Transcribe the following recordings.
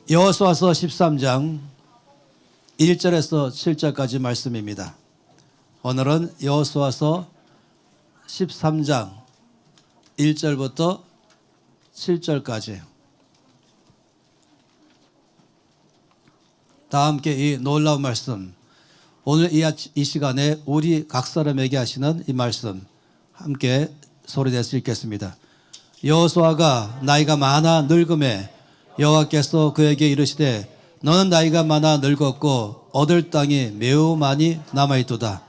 여호수아서 13장 1절에서 7절까지 말씀입니다. 오늘은 여호수아서 13장 1절부터 7절까지 다 함께 이 놀라운 말씀, 오늘 이 시간에 우리 각 사람에게 하시는 이 말씀 함께 소리내서 읽겠습니다. 여호수아가 나이가 많아 늙음에 여호와께서 그에게 이르시되 너는 나이가 많아 늙었고 얻을 땅이 매우 많이 남아있도다.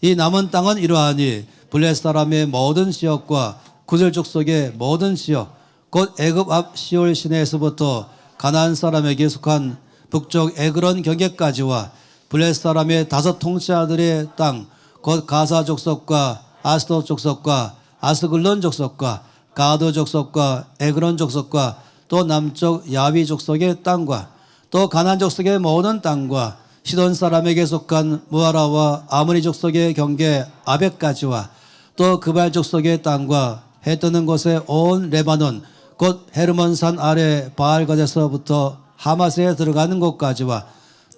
이 남은 땅은 이러하니 블레 사람의 모든 지역과 구절 족속의 모든 지역 곧 애굽 앞 시올 시내에서부터 가나안 사람에게 속한 북쪽 에그론 경계까지와 블레 사람의 5 통치자들의 땅 곧 가사 족속과 아스돗 족속과 아스글론 족속과 가드 족속과 에그론 족속과 또 남쪽 야비 족속의 땅과 또 가나안 족속의 모든 땅과 시돈 사람에게 속한 무하라와 아모리 족속의 경계 아벡까지와 또 그발 족속의 땅과 해 뜨는 곳에 온 레바논 곧 헤르몬산 아래 바알갓에서부터 하마스에 들어가는 곳까지와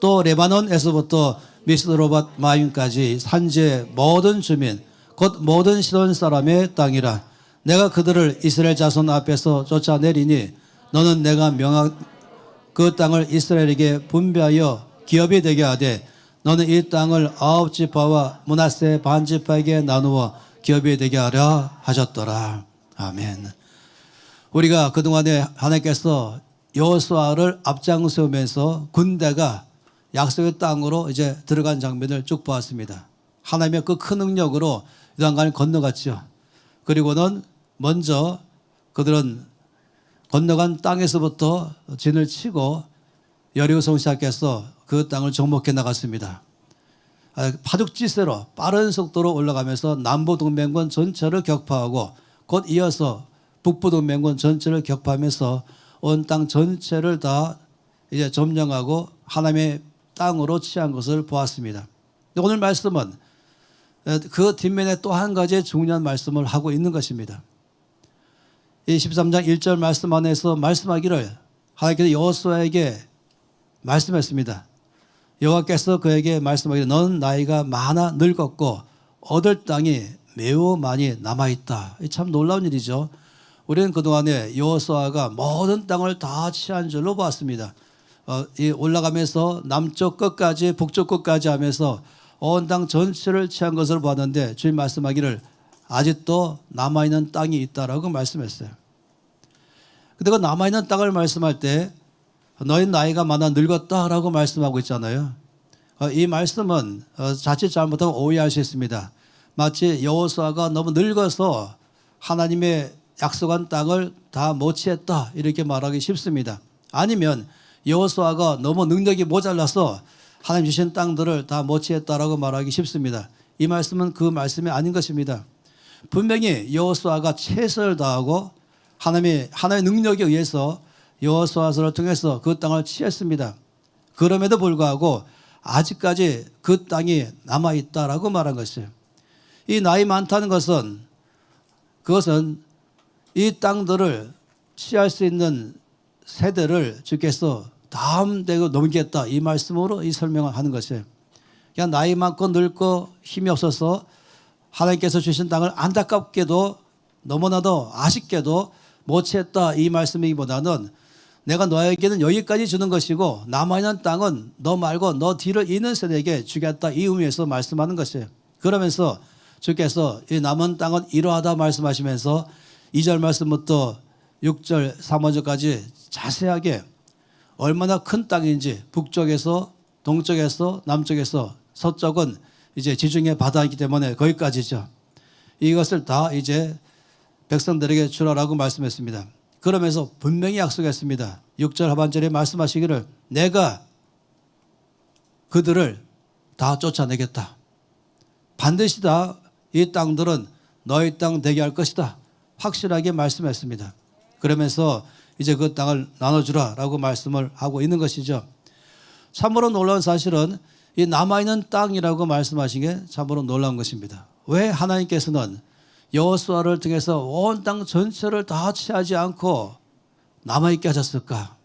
또 레바논에서부터 미스드로밧 마임까지 산지의 모든 주민 곧 모든 시돈 사람의 땅이라. 내가 그들을 이스라엘 자손 앞에서 쫓아내리니 너는 내가 명한 그 땅을 이스라엘에게 분배하여 기업이 되게 하되 너는 이 땅을 9지파와 므낫세 반지파에게 나누어 기업이 되게 하려 하셨더라. 아멘. 우리가 그동안에 하나님께서 여호수아를 앞장세우면서 군대가 약속의 땅으로 이제 들어간 장면을 쭉 보았습니다. 하나님의 그 큰 능력으로 요단강을 건너갔죠. 그리고는 먼저 그들은 건너간 땅에서부터 진을 치고 여리고성 시작해서 그 땅을 정복해 나갔습니다. 파죽지세로 빠른 속도로 올라가면서 남부동맹군 전체를 격파하고 곧 이어서 북부동맹군 전체를 격파하면서 온 땅 전체를 다 이제 점령하고 하나님의 땅으로 취한 것을 보았습니다. 오늘 말씀은 그 뒷면에 또 한 가지 중요한 말씀을 하고 있는 것입니다. 이 13장 1절 말씀 안에서 말씀하기를 하나님께서 여호수아에게 말씀했습니다. 여호와께서 그에게 말씀하기를 너는 나이가 많아 늙었고 얻을 땅이 매우 많이 남아있다. 참 놀라운 일이죠. 우리는 그동안에 여호수아가 모든 땅을 다 취한 줄로 보았습니다. 올라가면서 남쪽 끝까지 북쪽 끝까지 하면서 온 땅 전체를 취한 것을 봤는데 주님 말씀하기를 아직도 남아있는 땅이 있다라고 말씀했어요. 근데 그 남아있는 땅을 말씀할 때 너희 나이가 많아 늙었다라고 말씀하고 있잖아요. 이 말씀은 자칫 잘못하면 오해할 수 있습니다. 마치 여호수아가 너무 늙어서 하나님의 약속한 땅을 다 못 취했다 이렇게 말하기 쉽습니다. 아니면 여호수아가 너무 능력이 모자라서 하나님 주신 땅들을 다 못 취했다라고 말하기 쉽습니다. 이 말씀은 그 말씀이 아닌 것입니다. 분명히 여호수아가 최선을 다하고 하나님의 능력에 의해서 여호수아서를 통해서 그 땅을 취했습니다. 그럼에도 불구하고 아직까지 그 땅이 남아있다라고 말한 것이에요. 이 나이 많다는 것은 그것은 이 땅들을 취할 수 있는 세대를 주께서 다음 대로 넘기겠다 이 말씀으로 이 설명을 하는 것이에요. 그냥 나이 많고 늙고 힘이 없어서 하나님께서 주신 땅을 안타깝게도 너무나도 아쉽게도 못 취했다 이 말씀이기보다는 내가 너에게는 여기까지 주는 것이고 남아있는 땅은 너 말고 너 뒤를 잇는 세대에게 주겠다 이 의미에서 말씀하는 것이에요. 그러면서 주께서 이 남은 땅은 이러하다 말씀하시면서 2절 말씀부터 6절 3절까지 자세하게 얼마나 큰 땅인지 북쪽에서 동쪽에서 남쪽에서 서쪽은 이제 지중해 바다이기 때문에 거기까지죠. 이것을 다 이제 백성들에게 주라라고 말씀했습니다. 그러면서 분명히 약속했습니다. 6절 하반절에 말씀하시기를 내가 그들을 다 쫓아내겠다. 반드시 다 이 땅들은 너희 땅 되게 할 것이다. 확실하게 말씀했습니다. 그러면서 이제 그 땅을 나눠주라라고 말씀을 하고 있는 것이죠. 참으로 놀라운 사실은 이 남아있는 땅이라고 말씀하신 게 참으로 놀라운 것입니다. 왜 하나님께서는 여호수아를 통해서 온 땅 전체를 다 취하지 않고 남아있게 하셨을까?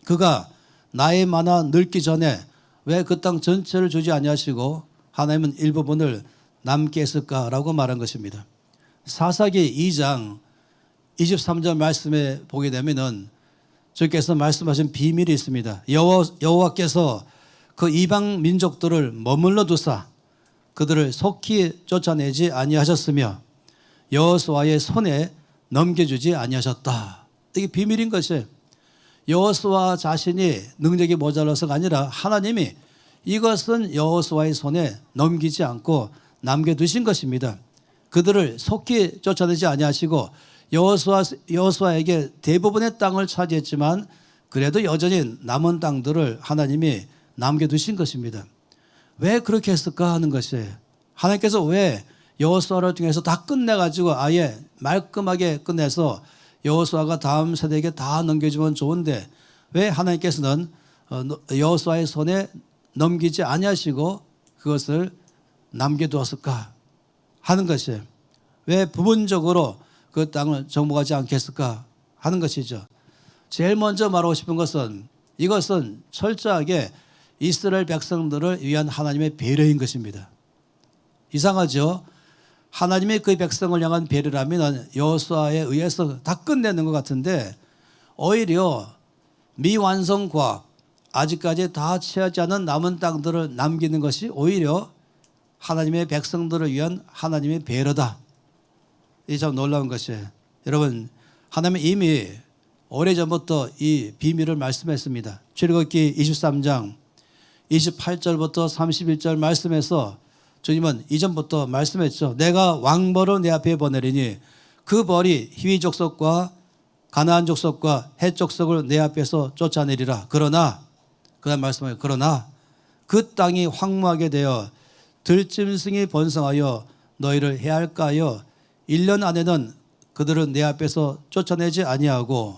그가 나의 만화 늙기 전에 왜 그 땅 전체를 주지 아니하시고 하나님은 일부분을 남게 했을까라고 말한 것입니다. 사사기 2장 23절 말씀에 보게 되면은 주께서 말씀하신 비밀이 있습니다. 여호와께서 그 이방 민족들을 머물러 두사 그들을 속히 쫓아내지 아니하셨으며 여호수아의 손에 넘겨주지 아니하셨다. 이게 비밀인 것이에요. 여호수아 자신이 능력이 모자라서가 아니라 하나님이 이것은 여호수아의 손에 넘기지 않고 남겨두신 것입니다. 그들을 속히 쫓아내지 아니하시고 여호수아에게 대부분의 땅을 차지했지만 그래도 여전히 남은 땅들을 하나님이 남겨두신 것입니다. 왜 그렇게 했을까 하는 것이에요. 하나님께서 왜 여호수아를 통해서 다 끝내가지고 아예 말끔하게 끝내서 여호수아가 다음 세대에게 다 넘겨주면 좋은데 왜 하나님께서는 여호수아의 손에 넘기지 아니하시고 그것을 남겨두었을까 하는 것이에요. 왜 부분적으로 그 땅을 정복하지 않겠을까 하는 것이죠. 제일 먼저 말하고 싶은 것은 이것은 철저하게 이스라엘 백성들을 위한 하나님의 배려인 것입니다. 이상하죠? 하나님이 그 백성을 향한 배려라면 여호수아에 의해서 다 끝내는 것 같은데 오히려 미완성 과학, 아직까지 다 취하지 않은 남은 땅들을 남기는 것이 오히려 하나님의 백성들을 위한 하나님의 배려다. 이 참 놀라운 것이에요. 여러분, 하나님은 이미 오래전부터 이 비밀을 말씀했습니다. 출애굽기 23장 28절부터 31절 말씀에서 주님은 이전부터 말씀했죠. 내가 왕벌을 내 앞에 보내리니 그 벌이 히위 족속과 가나안 족속과 헷 족속을 내 앞에서 쫓아내리라. 그러나 그다음 말씀해요. 그러나 그 땅이 황무하게 되어 들짐승이 번성하여 너희를 해할까요? 1년 안에는 그들은 내 앞에서 쫓아내지 아니하고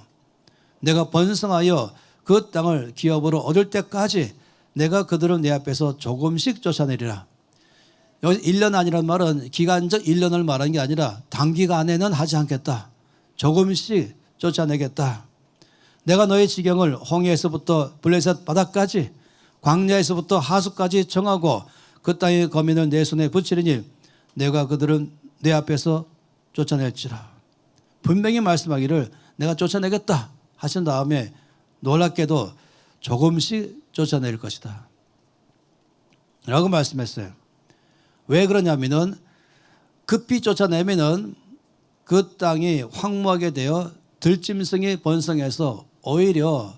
내가 번성하여 그 땅을 기업으로 얻을 때까지 내가 그들은 내 앞에서 조금씩 쫓아내리라. 여기 1년 아니란 말은 기간적 1년을 말하는 게 아니라 단기간에는 하지 않겠다. 조금씩 쫓아내겠다. 내가 너의 지경을 홍해에서부터 블레셋 바다까지 광야에서부터 하수까지 정하고 그 땅의 거민을 내 손에 붙이리니 내가 그들은 내 앞에서 쫓아낼지라. 분명히 말씀하기를 내가 쫓아내겠다 하신 다음에 놀랍게도 조금씩 쫓아낼 것이다 라고 말씀했어요. 왜 그러냐면은 급히 쫓아내면은 그 땅이 황무하게 되어 들짐승이 번성해서 오히려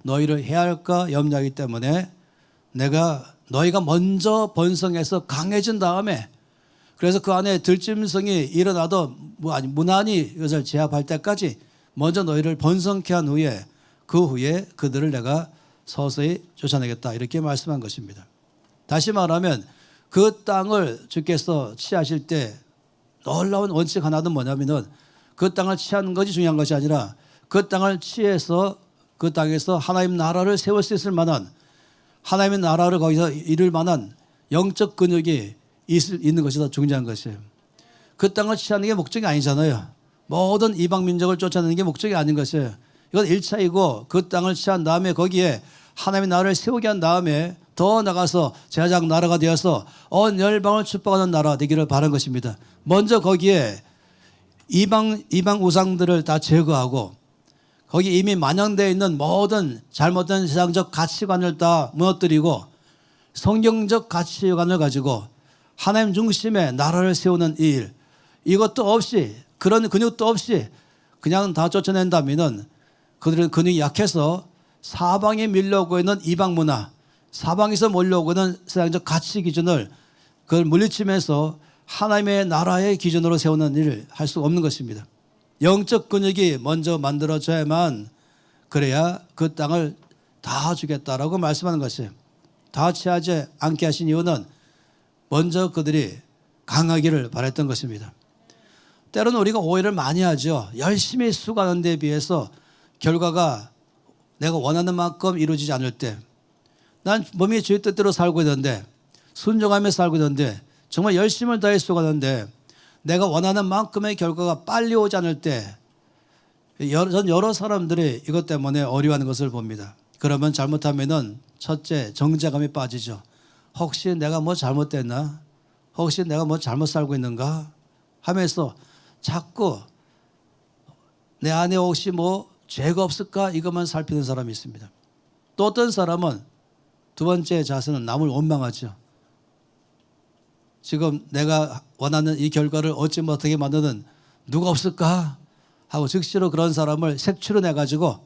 너희를 해할까 염려하기 때문에 내가 너희가 먼저 번성해서 강해진 다음에 그래서 그 안에 들짐승이 일어나도 무난히 이것을 제압할 때까지 먼저 너희를 번성케 한 후에 그 후에 그들을 내가 서서히 쫓아내겠다 이렇게 말씀한 것입니다. 다시 말하면 그 땅을 주께서 취하실 때 놀라운 원칙 하나는 뭐냐면은 그 땅을 취하는 것이 중요한 것이 아니라 그 땅을 취해서 그 땅에서 하나님 나라를 세울 수 있을 만한 하나님의 나라를 거기서 이룰 만한 영적 근육이 있는 것이 더 중요한 것이에요. 그 땅을 취하는 게 목적이 아니잖아요. 모든 이방 민족을 쫓아내는 게 목적이 아닌 것이에요. 이건 1차이고 그 땅을 취한 다음에 거기에 하나님의 나라를 세우게 한 다음에 더 나가서 제사장 나라가 되어서 온 열방을 축복하는 나라가 되기를 바란 것입니다. 먼저 거기에 이방 우상들을 다 제거하고 거기 이미 만연되어 있는 모든 잘못된 세상적 가치관을 다 무너뜨리고 성경적 가치관을 가지고 하나님 중심의 나라를 세우는 이 일, 이것도 없이 그런 근육도 없이 그냥 다 쫓아낸다면은 그들은 근육이 약해서 사방에 밀려오고 있는 이방 문화, 사방에서 몰려오고 있는 세상적 가치 기준을 그걸 물리치면서 하나님의 나라의 기준으로 세우는 일을 할 수가 없는 것입니다. 영적 근육이 먼저 만들어져야만 그래야 그 땅을 다 주겠다라고 말씀하는 것이에요. 다 취하지 않게 하신 이유는 먼저 그들이 강하기를 바랬던 것입니다. 때로는 우리가 오해를 많이 하죠. 열심히 수고하는 데 비해서 결과가 내가 원하는 만큼 이루어지지 않을 때 난 몸이 주의 뜻대로 살고 있는데 순종하며 살고 있는데 정말 열심을 다해 수고하는데 내가 원하는 만큼의 결과가 빨리 오지 않을 때 전 여러 사람들이 이것 때문에 어려워하는 것을 봅니다. 그러면 잘못하면은 첫째 정죄감이 빠지죠. 혹시 내가 뭐 잘못됐나? 혹시 내가 뭐 잘못 살고 있는가? 하면서 자꾸 내 안에 혹시 뭐 죄가 없을까? 이것만 살피는 사람이 있습니다. 또 어떤 사람은 두 번째 자세는 남을 원망하죠. 지금 내가 원하는 이 결과를 얻지 못하게 만드는 누가 없을까? 하고 즉시로 그런 사람을 색출해내가지고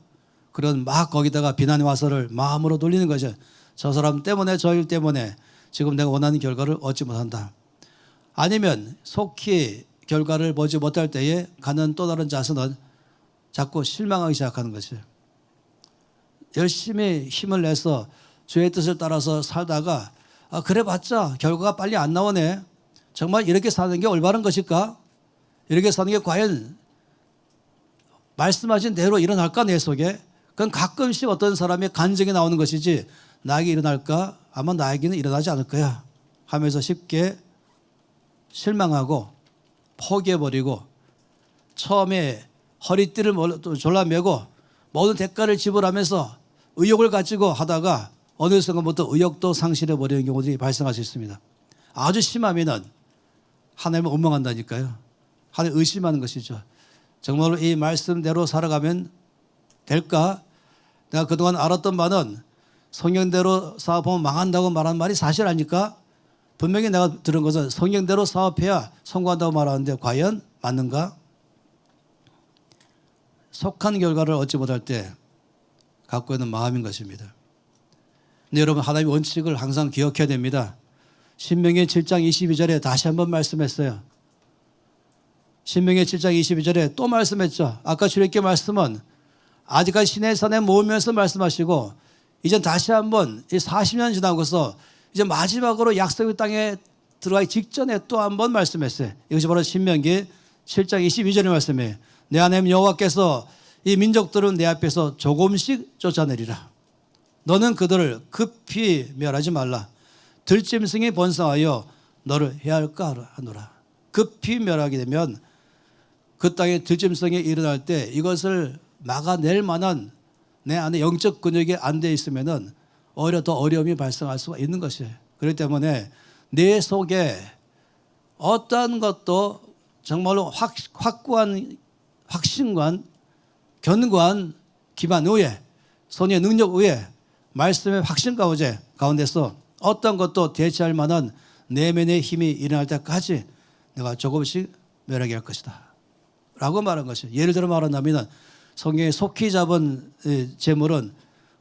그런 막 거기다가 비난의 화살을 마음으로 돌리는 거죠. 저 사람 때문에 저 일 때문에 지금 내가 원하는 결과를 얻지 못한다. 아니면 속히 결과를 보지 못할 때에 가는 또 다른 자세는 자꾸 실망하기 시작하는 것이에요. 열심히 힘을 내서 주의 뜻을 따라서 살다가 그래봤자 결과가 빨리 안 나오네. 정말 이렇게 사는 게 올바른 것일까? 이렇게 사는 게 과연 말씀하신 대로 일어날까 내 속에? 그건 가끔씩 어떤 사람의 간증이 나오는 것이지 나에게 일어날까? 아마 나에게는 일어나지 않을 거야 하면서 쉽게 실망하고 포기해버리고 처음에 허리띠를 졸라매고 모든 대가를 지불하면서 의욕을 가지고 하다가 어느 순간부터 의욕도 상실해버리는 경우들이 발생할 수 있습니다. 아주 심하면은 하나님을 원망한다니까요. 하나님 의심하는 것이죠. 정말로 이 말씀대로 살아가면 될까? 내가 그동안 알았던 바는 성경대로 사업하면 망한다고 말하는 말이 사실 아닐까? 분명히 내가 들은 것은 성경대로 사업해야 성공한다고 말하는데 과연 맞는가? 속한 결과를 얻지 못할 때 갖고 있는 마음인 것입니다. 근데 여러분 하나님의 원칙을 항상 기억해야 됩니다. 신명기 7장 22절에 다시 한번 말씀했어요. 신명기 7장 22절에 또 말씀했죠. 아까 주님께 말씀은 아직까지 시내 산에 모으면서 말씀하시고 이젠 다시 한번 40년 지나고서 이제 마지막으로 약속의 땅에 들어가기 직전에 또 한번 말씀했어요. 이것이 바로 신명기 7장 22절의 말씀이에요. 내 하나님 여호와께서 이 민족들은 내 앞에서 조금씩 쫓아내리라. 너는 그들을 급히 멸하지 말라. 들짐승이 번성하여 너를 해할까 하노라. 급히 멸하게 되면 그 땅에 들짐승이 일어날 때 이것을 막아낼 만한 내 안에 영적 근육이 안 돼 있으면은 오히려 더 어려움이 발생할 수가 있는 것이에요. 그렇기 때문에 내 속에 어떠한 것도 정말로 확고한 확신관, 견고한 기반 위에, 손의 능력 위에, 말씀의 확신 가운데서 어떤 것도 대체할 만한 내면의 힘이 일어날 때까지 내가 조금씩 멸하게 할 것이다 라고 말한 것이에요. 예를 들어 말한다면 성경에 속히 잡은 재물은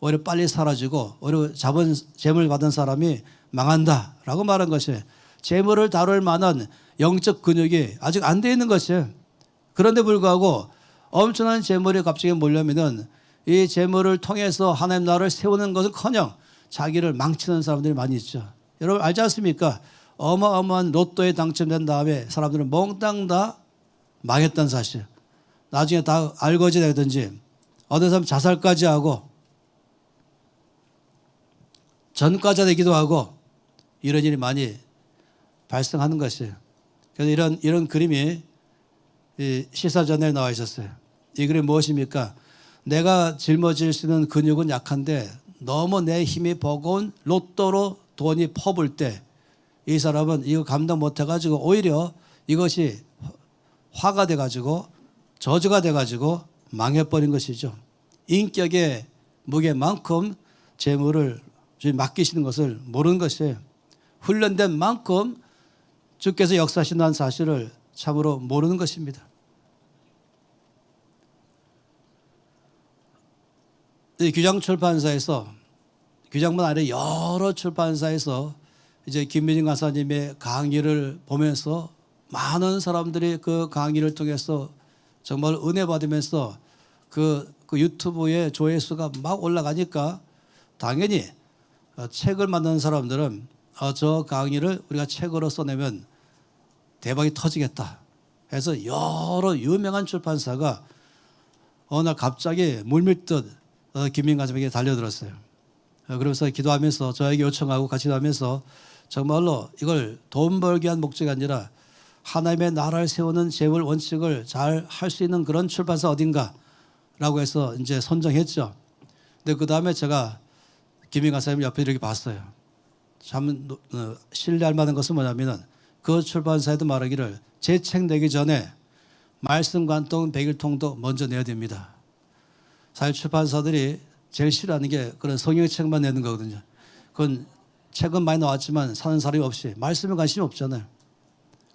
오히려 빨리 사라지고 오히려 잡은 재물 받은 사람이 망한다 라고 말한 것이에요. 재물을 다룰 만한 영적 근육이 아직 안 돼 있는 것이에요. 그런데 불구하고 엄청난 재물이 갑자기 몰려오면은 이 재물을 통해서 하나님 나라를 세우는 것은커녕 자기를 망치는 사람들이 많이 있죠. 여러분 알지 않습니까? 어마어마한 로또에 당첨된 다음에 사람들은 몽땅 다 망했다는 사실. 나중에 다 알거지 되든지 어떤 사람 자살까지 하고 전과자 되기도 하고 이런 일이 많이 발생하는 것이에요. 그래서 이런 그림이 이 시사전에 나와 있었어요. 이 그림 무엇입니까? 내가 짊어질 수 있는 근육은 약한데 너무 내 힘이 버거운 로또로 돈이 퍼불 때 이 사람은 이거 감당 못해가지고 오히려 이것이 화가 돼가지고 저주가 돼가지고 망해버린 것이죠. 인격의 무게만큼 재물을 맡기시는 것을 모르는 것이에요. 훈련된 만큼 주께서 역사하신다는 사실을 참으로 모르는 것입니다. 이 규장출판사에서 규장만 아니라 여러 출판사에서 이제 김민진 강사님의 강의를 보면서 많은 사람들이 그 강의를 통해서 정말 은혜 받으면서 그 유튜브에 조회수가 막 올라가니까 당연히 책을 만드는 사람들은 저 강의를 우리가 책으로 써내면 대박이 터지겠다 해서 여러 유명한 출판사가 어느 날 갑자기 물밀듯 김민 강사님에게 달려들었어요. 그러면서 기도하면서 저에게 요청하고 같이 기도하면서 정말로 이걸 돈 벌기 위한 목적이 아니라 하나님의 나라를 세우는 재물 원칙을 잘 할 수 있는 그런 출판사 어딘가라고 해서 이제 선정했죠. 근데 그 다음에 제가 김인 간사님 옆에 이렇게 봤어요. 참 신뢰할 만한 것은 뭐냐면은 그 출판사에도 말하기를 제 책 내기 전에 말씀 관통 백일통도 먼저 내야 됩니다. 사실 출판사들이 제일 싫어하는 게 그런 성경의 책만 내는 거거든요. 그건 책은 많이 나왔지만 사는 사람이 없이 말씀에 관심이 없잖아요.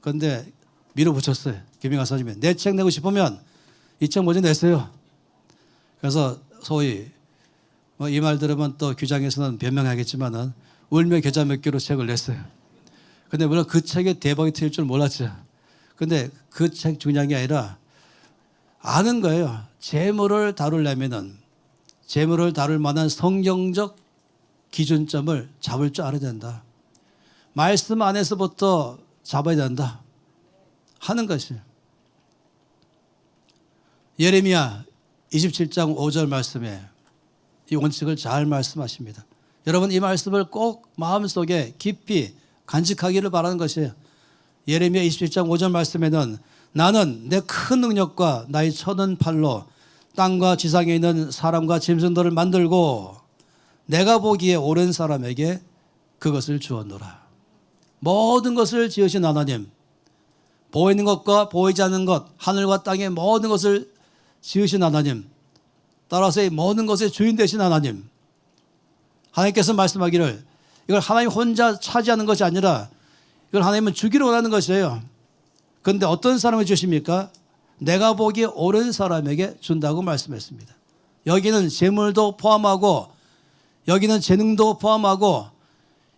그런데 밀어붙였어요. 김인관 선생님이 내 책 내고 싶으면 이 책 먼저 내세요. 그래서 소위 이 말 들으면 또 규장에서는 변명하겠지만은 울며 겨자 몇 개로 책을 냈어요. 근데 물론 그 책에 대박이 터질 줄 몰랐죠. 근데 그 책 중요한 게 아니라 아는 거예요. 재물을 다루려면은 재물을 다룰 만한 성경적 기준점을 잡을 줄 알아야 된다. 말씀 안에서부터 잡아야 된다. 하는 것이에요. 예레미야 27장 5절 말씀에 이 원칙을 잘 말씀하십니다. 여러분 이 말씀을 꼭 마음속에 깊이 간직하기를 바라는 것이에요. 예레미야 27장 5절 말씀에는 나는 내 큰 능력과 나의 쳐든 팔로 땅과 지상에 있는 사람과 짐승들을 만들고 내가 보기에 옳은 사람에게 그것을 주었노라. 모든 것을 지으신 하나님, 보이는 것과 보이지 않는 것, 하늘과 땅의 모든 것을 지으신 하나님, 따라서 이 모든 것의 주인 되신 하나님, 하나님께서 말씀하기를 이걸 하나님 혼자 차지하는 것이 아니라 이걸 하나님은 주기를 원하는 것이에요. 그런데 어떤 사람을 주십니까? 내가 보기에 옳은 사람에게 준다고 말씀했습니다. 여기는 재물도 포함하고 여기는 재능도 포함하고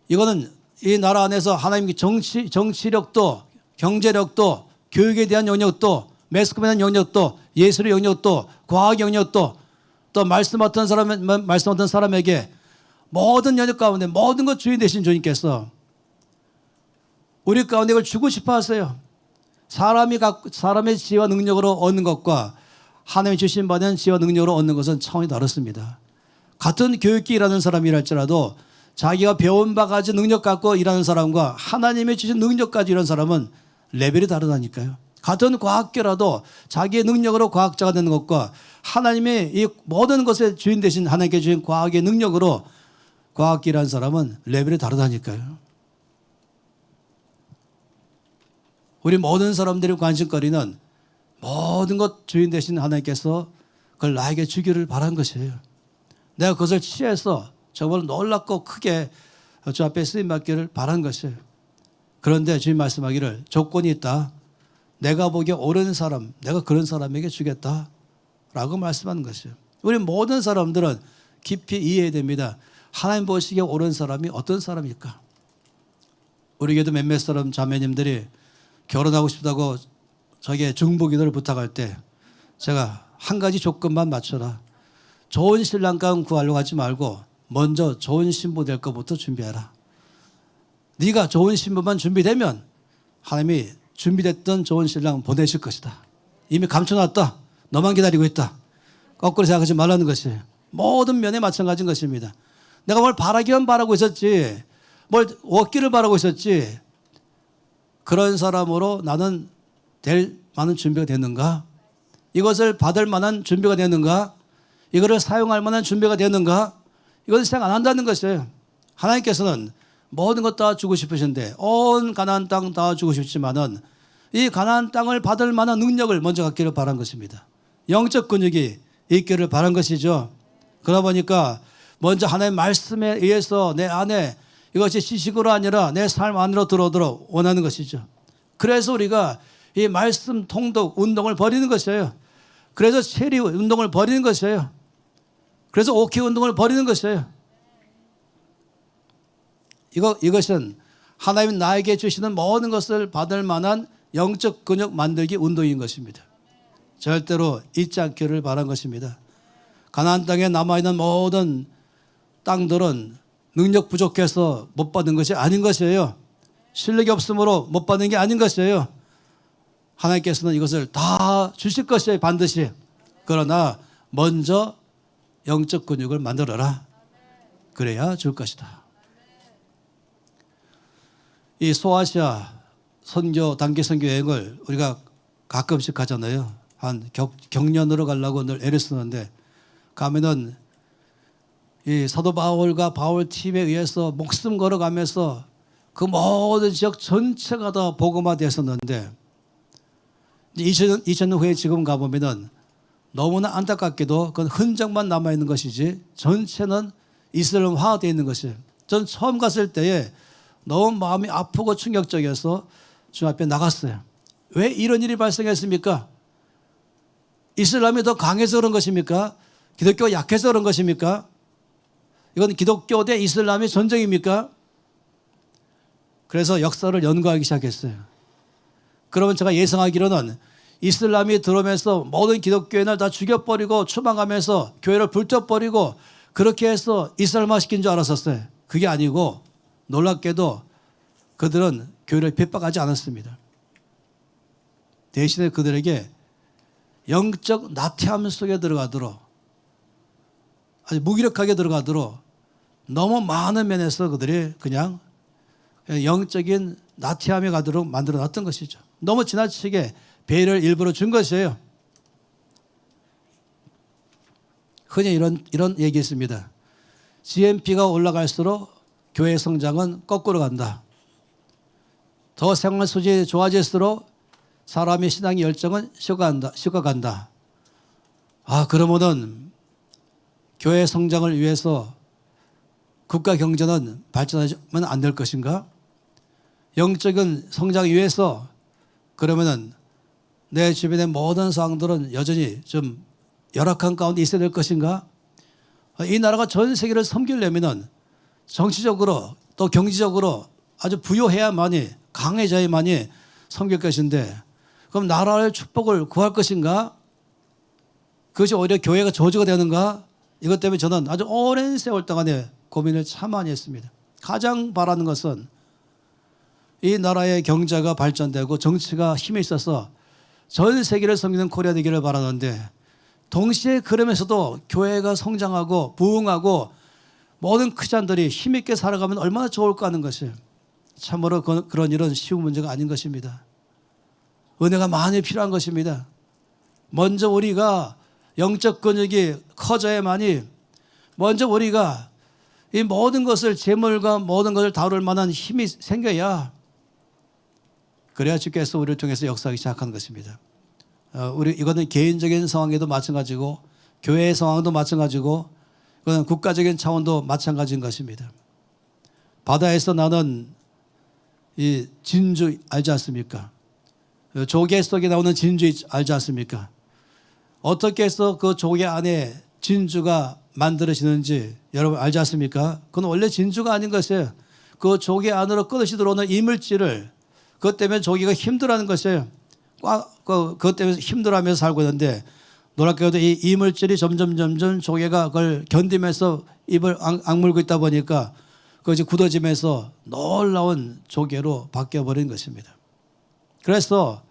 이거는 이 나라 안에서 하나님의 정치력도 경제력도 교육에 대한 영역도 매스컴에 대한 영역도 예술의 영역도 과학 영역도 또 말씀 어떤 사람에게 모든 영역 가운데 모든 것 주인 되신 주님께서 우리 가운데 이걸 주고 싶어 하세요. 사람의 지혜와 능력으로 얻는 것과 하나님이 주신 바는 지혜와 능력으로 얻는 것은 차원이 다릅니다. 같은 교육기 일하는 사람이랄지라도 자기가 배운 바 가지 능력 갖고 일하는 사람과 하나님이 주신 능력 가지고 일하는 사람은 레벨이 다르다니까요. 같은 과학계라도 자기의 능력으로 과학자가 되는 것과 하나님의 이 모든 것의 주인 되신 하나님께 주신 과학의 능력으로 과학계 일하는 사람은 레벨이 다르다니까요. 우리 모든 사람들의 관심거리는 모든 것 주인 되신 하나님께서 그걸 나에게 주기를 바라는 것이에요. 내가 그것을 취해서 정말 놀랍고 크게 주 앞에 쓰임받기를 바라는 것이에요. 그런데 주님 말씀하기를 조건이 있다. 내가 보기에 옳은 사람, 내가 그런 사람에게 주겠다라고 말씀하는 것이에요. 우리 모든 사람들은 깊이 이해해야 됩니다. 하나님 보시기에 옳은 사람이 어떤 사람일까? 우리 교회도 몇몇 사람 자매님들이 결혼하고 싶다고 저에게 중보기도를 부탁할 때 제가 한 가지 조건만 맞춰라. 좋은 신랑감 구하려고 하지 말고 먼저 좋은 신부 될 것부터 준비해라. 네가 좋은 신부만 준비되면 하나님이 준비됐던 좋은 신랑 보내실 것이다. 이미 감춰놨다. 너만 기다리고 있다. 거꾸로 생각하지 말라는 것이에요. 모든 면에 마찬가지인 것입니다. 내가 뭘 바라기만 바라고 있었지 뭘 얻기를 바라고 있었지 그런 사람으로 나는 될 만한 준비가 됐는가? 이것을 받을 만한 준비가 됐는가? 이거를 사용할 만한 준비가 됐는가? 이것을 생각 안 한다는 것이에요. 하나님께서는 모든 것 다 주고 싶으신데 온 가나안 땅 다 주고 싶지만은 이 가나안 땅을 받을 만한 능력을 먼저 갖기를 바란 것입니다. 영적 근육이 있기를 바란 것이죠. 그러다 보니까 먼저 하나님의 말씀에 의해서 내 안에 이것이 지식으로 아니라 내 삶 안으로 들어오도록 원하는 것이죠. 그래서 우리가 이 말씀 통독 운동을 벌이는 것이에요. 그래서 체리 운동을 벌이는 것이에요. 그래서 오키 운동을 벌이는 것이에요. 이것은 하나님 나에게 주시는 모든 것을 받을 만한 영적 근육 만들기 운동인 것입니다. 절대로 잊지 않기를 바란 것입니다. 가나안 땅에 남아있는 모든 땅들은 능력 부족해서 못 받은 것이 아닌 것이에요. 실력이 없으므로 못 받는 게 아닌 것이에요. 하나님께서는 이것을 다 주실 것이에요. 반드시. 그러나 먼저 영적 근육을 만들어라. 그래야 줄 것이다. 이 소아시아 선교 단기 선교 여행을 우리가 가끔씩 하잖아요. 한 경년으로 가려고 늘 애를 쓰는데 가면은 이 사도 바울과 바울 팀에 의해서 목숨 걸어가면서 그 모든 지역 전체가 다 복음화되었었는데 2000년 후에 지금 가보면은 너무나 안타깝게도 그건 흔적만 남아있는 것이지 전체는 이슬람화되어 있는 것이에요. 전 처음 갔을 때에 너무 마음이 아프고 충격적이어서 주 앞에 나갔어요. 왜 이런 일이 발생했습니까? 이슬람이 더 강해서 그런 것입니까? 기독교가 약해서 그런 것입니까? 이건 기독교 대 이슬람의 전쟁입니까? 그래서 역사를 연구하기 시작했어요. 그러면 제가 예상하기로는 이슬람이 들어오면서 모든 기독교인을 다 죽여버리고 추방하면서 교회를 불태워버리고 그렇게 해서 이슬람화 시킨 줄 알았었어요. 그게 아니고 놀랍게도 그들은 교회를 핍박하지 않았습니다. 대신에 그들에게 영적 나태함 속에 들어가도록 아주 무기력하게 들어가도록 너무 많은 면에서 그들이 그냥 영적인 나태함에 가도록 만들어 놨던 것이죠. 너무 지나치게 배려를 일부러 준 것이에요. 흔히 이런 얘기 있습니다. GNP가 올라갈수록 교회 성장은 거꾸로 간다. 더 생활 수준이 좋아질수록 사람의 신앙의 열정은 식어간다. 그러면은 교회 성장을 위해서 국가 경제는 발전하면 안 될 것인가? 영적인 성장을 위해서 그러면은 내 주변의 모든 상황들은 여전히 좀 열악한 가운데 있어야 될 것인가? 이 나라가 전 세계를 섬기려면은 정치적으로 또 경제적으로 아주 부유해야만이 강해져야만이 섬길 것인데 그럼 나라의 축복을 구할 것인가? 그것이 오히려 교회가 저주가 되는가? 이것 때문에 저는 아주 오랜 세월 동안에 고민을 참 많이 했습니다. 가장 바라는 것은 이 나라의 경제가 발전되고 정치가 힘이 있어서 전 세계를 섬기는 코리아 되기를 바라는데 동시에 그러면서도 교회가 성장하고 부흥하고 모든 크리스찬들이 힘있게 살아가면 얼마나 좋을까 하는 것이 참으로 그런 일은 쉬운 문제가 아닌 것입니다. 은혜가 많이 필요한 것입니다. 먼저 우리가 영적 근육이 커져야만이 먼저 우리가 이 모든 것을 재물과 모든 것을 다룰 만한 힘이 생겨야 그래야 주께서 우리를 통해서 역사하기 시작하는 것입니다. 이거는 개인적인 상황에도 마찬가지고 교회의 상황도 마찬가지고 이거는 국가적인 차원도 마찬가지인 것입니다. 바다에서 나는 이 진주 알지 않습니까? 조개 속에 나오는 진주 알지 않습니까? 어떻게 해서 그 조개 안에 진주가 만들어지는지 여러분 알지 않습니까? 그건 원래 진주가 아닌 것이에요. 그 조개 안으로 끊어시 들어오는 이물질을 그것 때문에 조개가 힘들어하는 것이에요. 그것 때문에 힘들어하면서 살고 있는데 놀랍게도 이 이물질이 점점 조개가 그걸 견디면서 입을 악물고 있다 보니까 그것이 굳어지면서 놀라운 조개로 바뀌어버린 것입니다. 그래서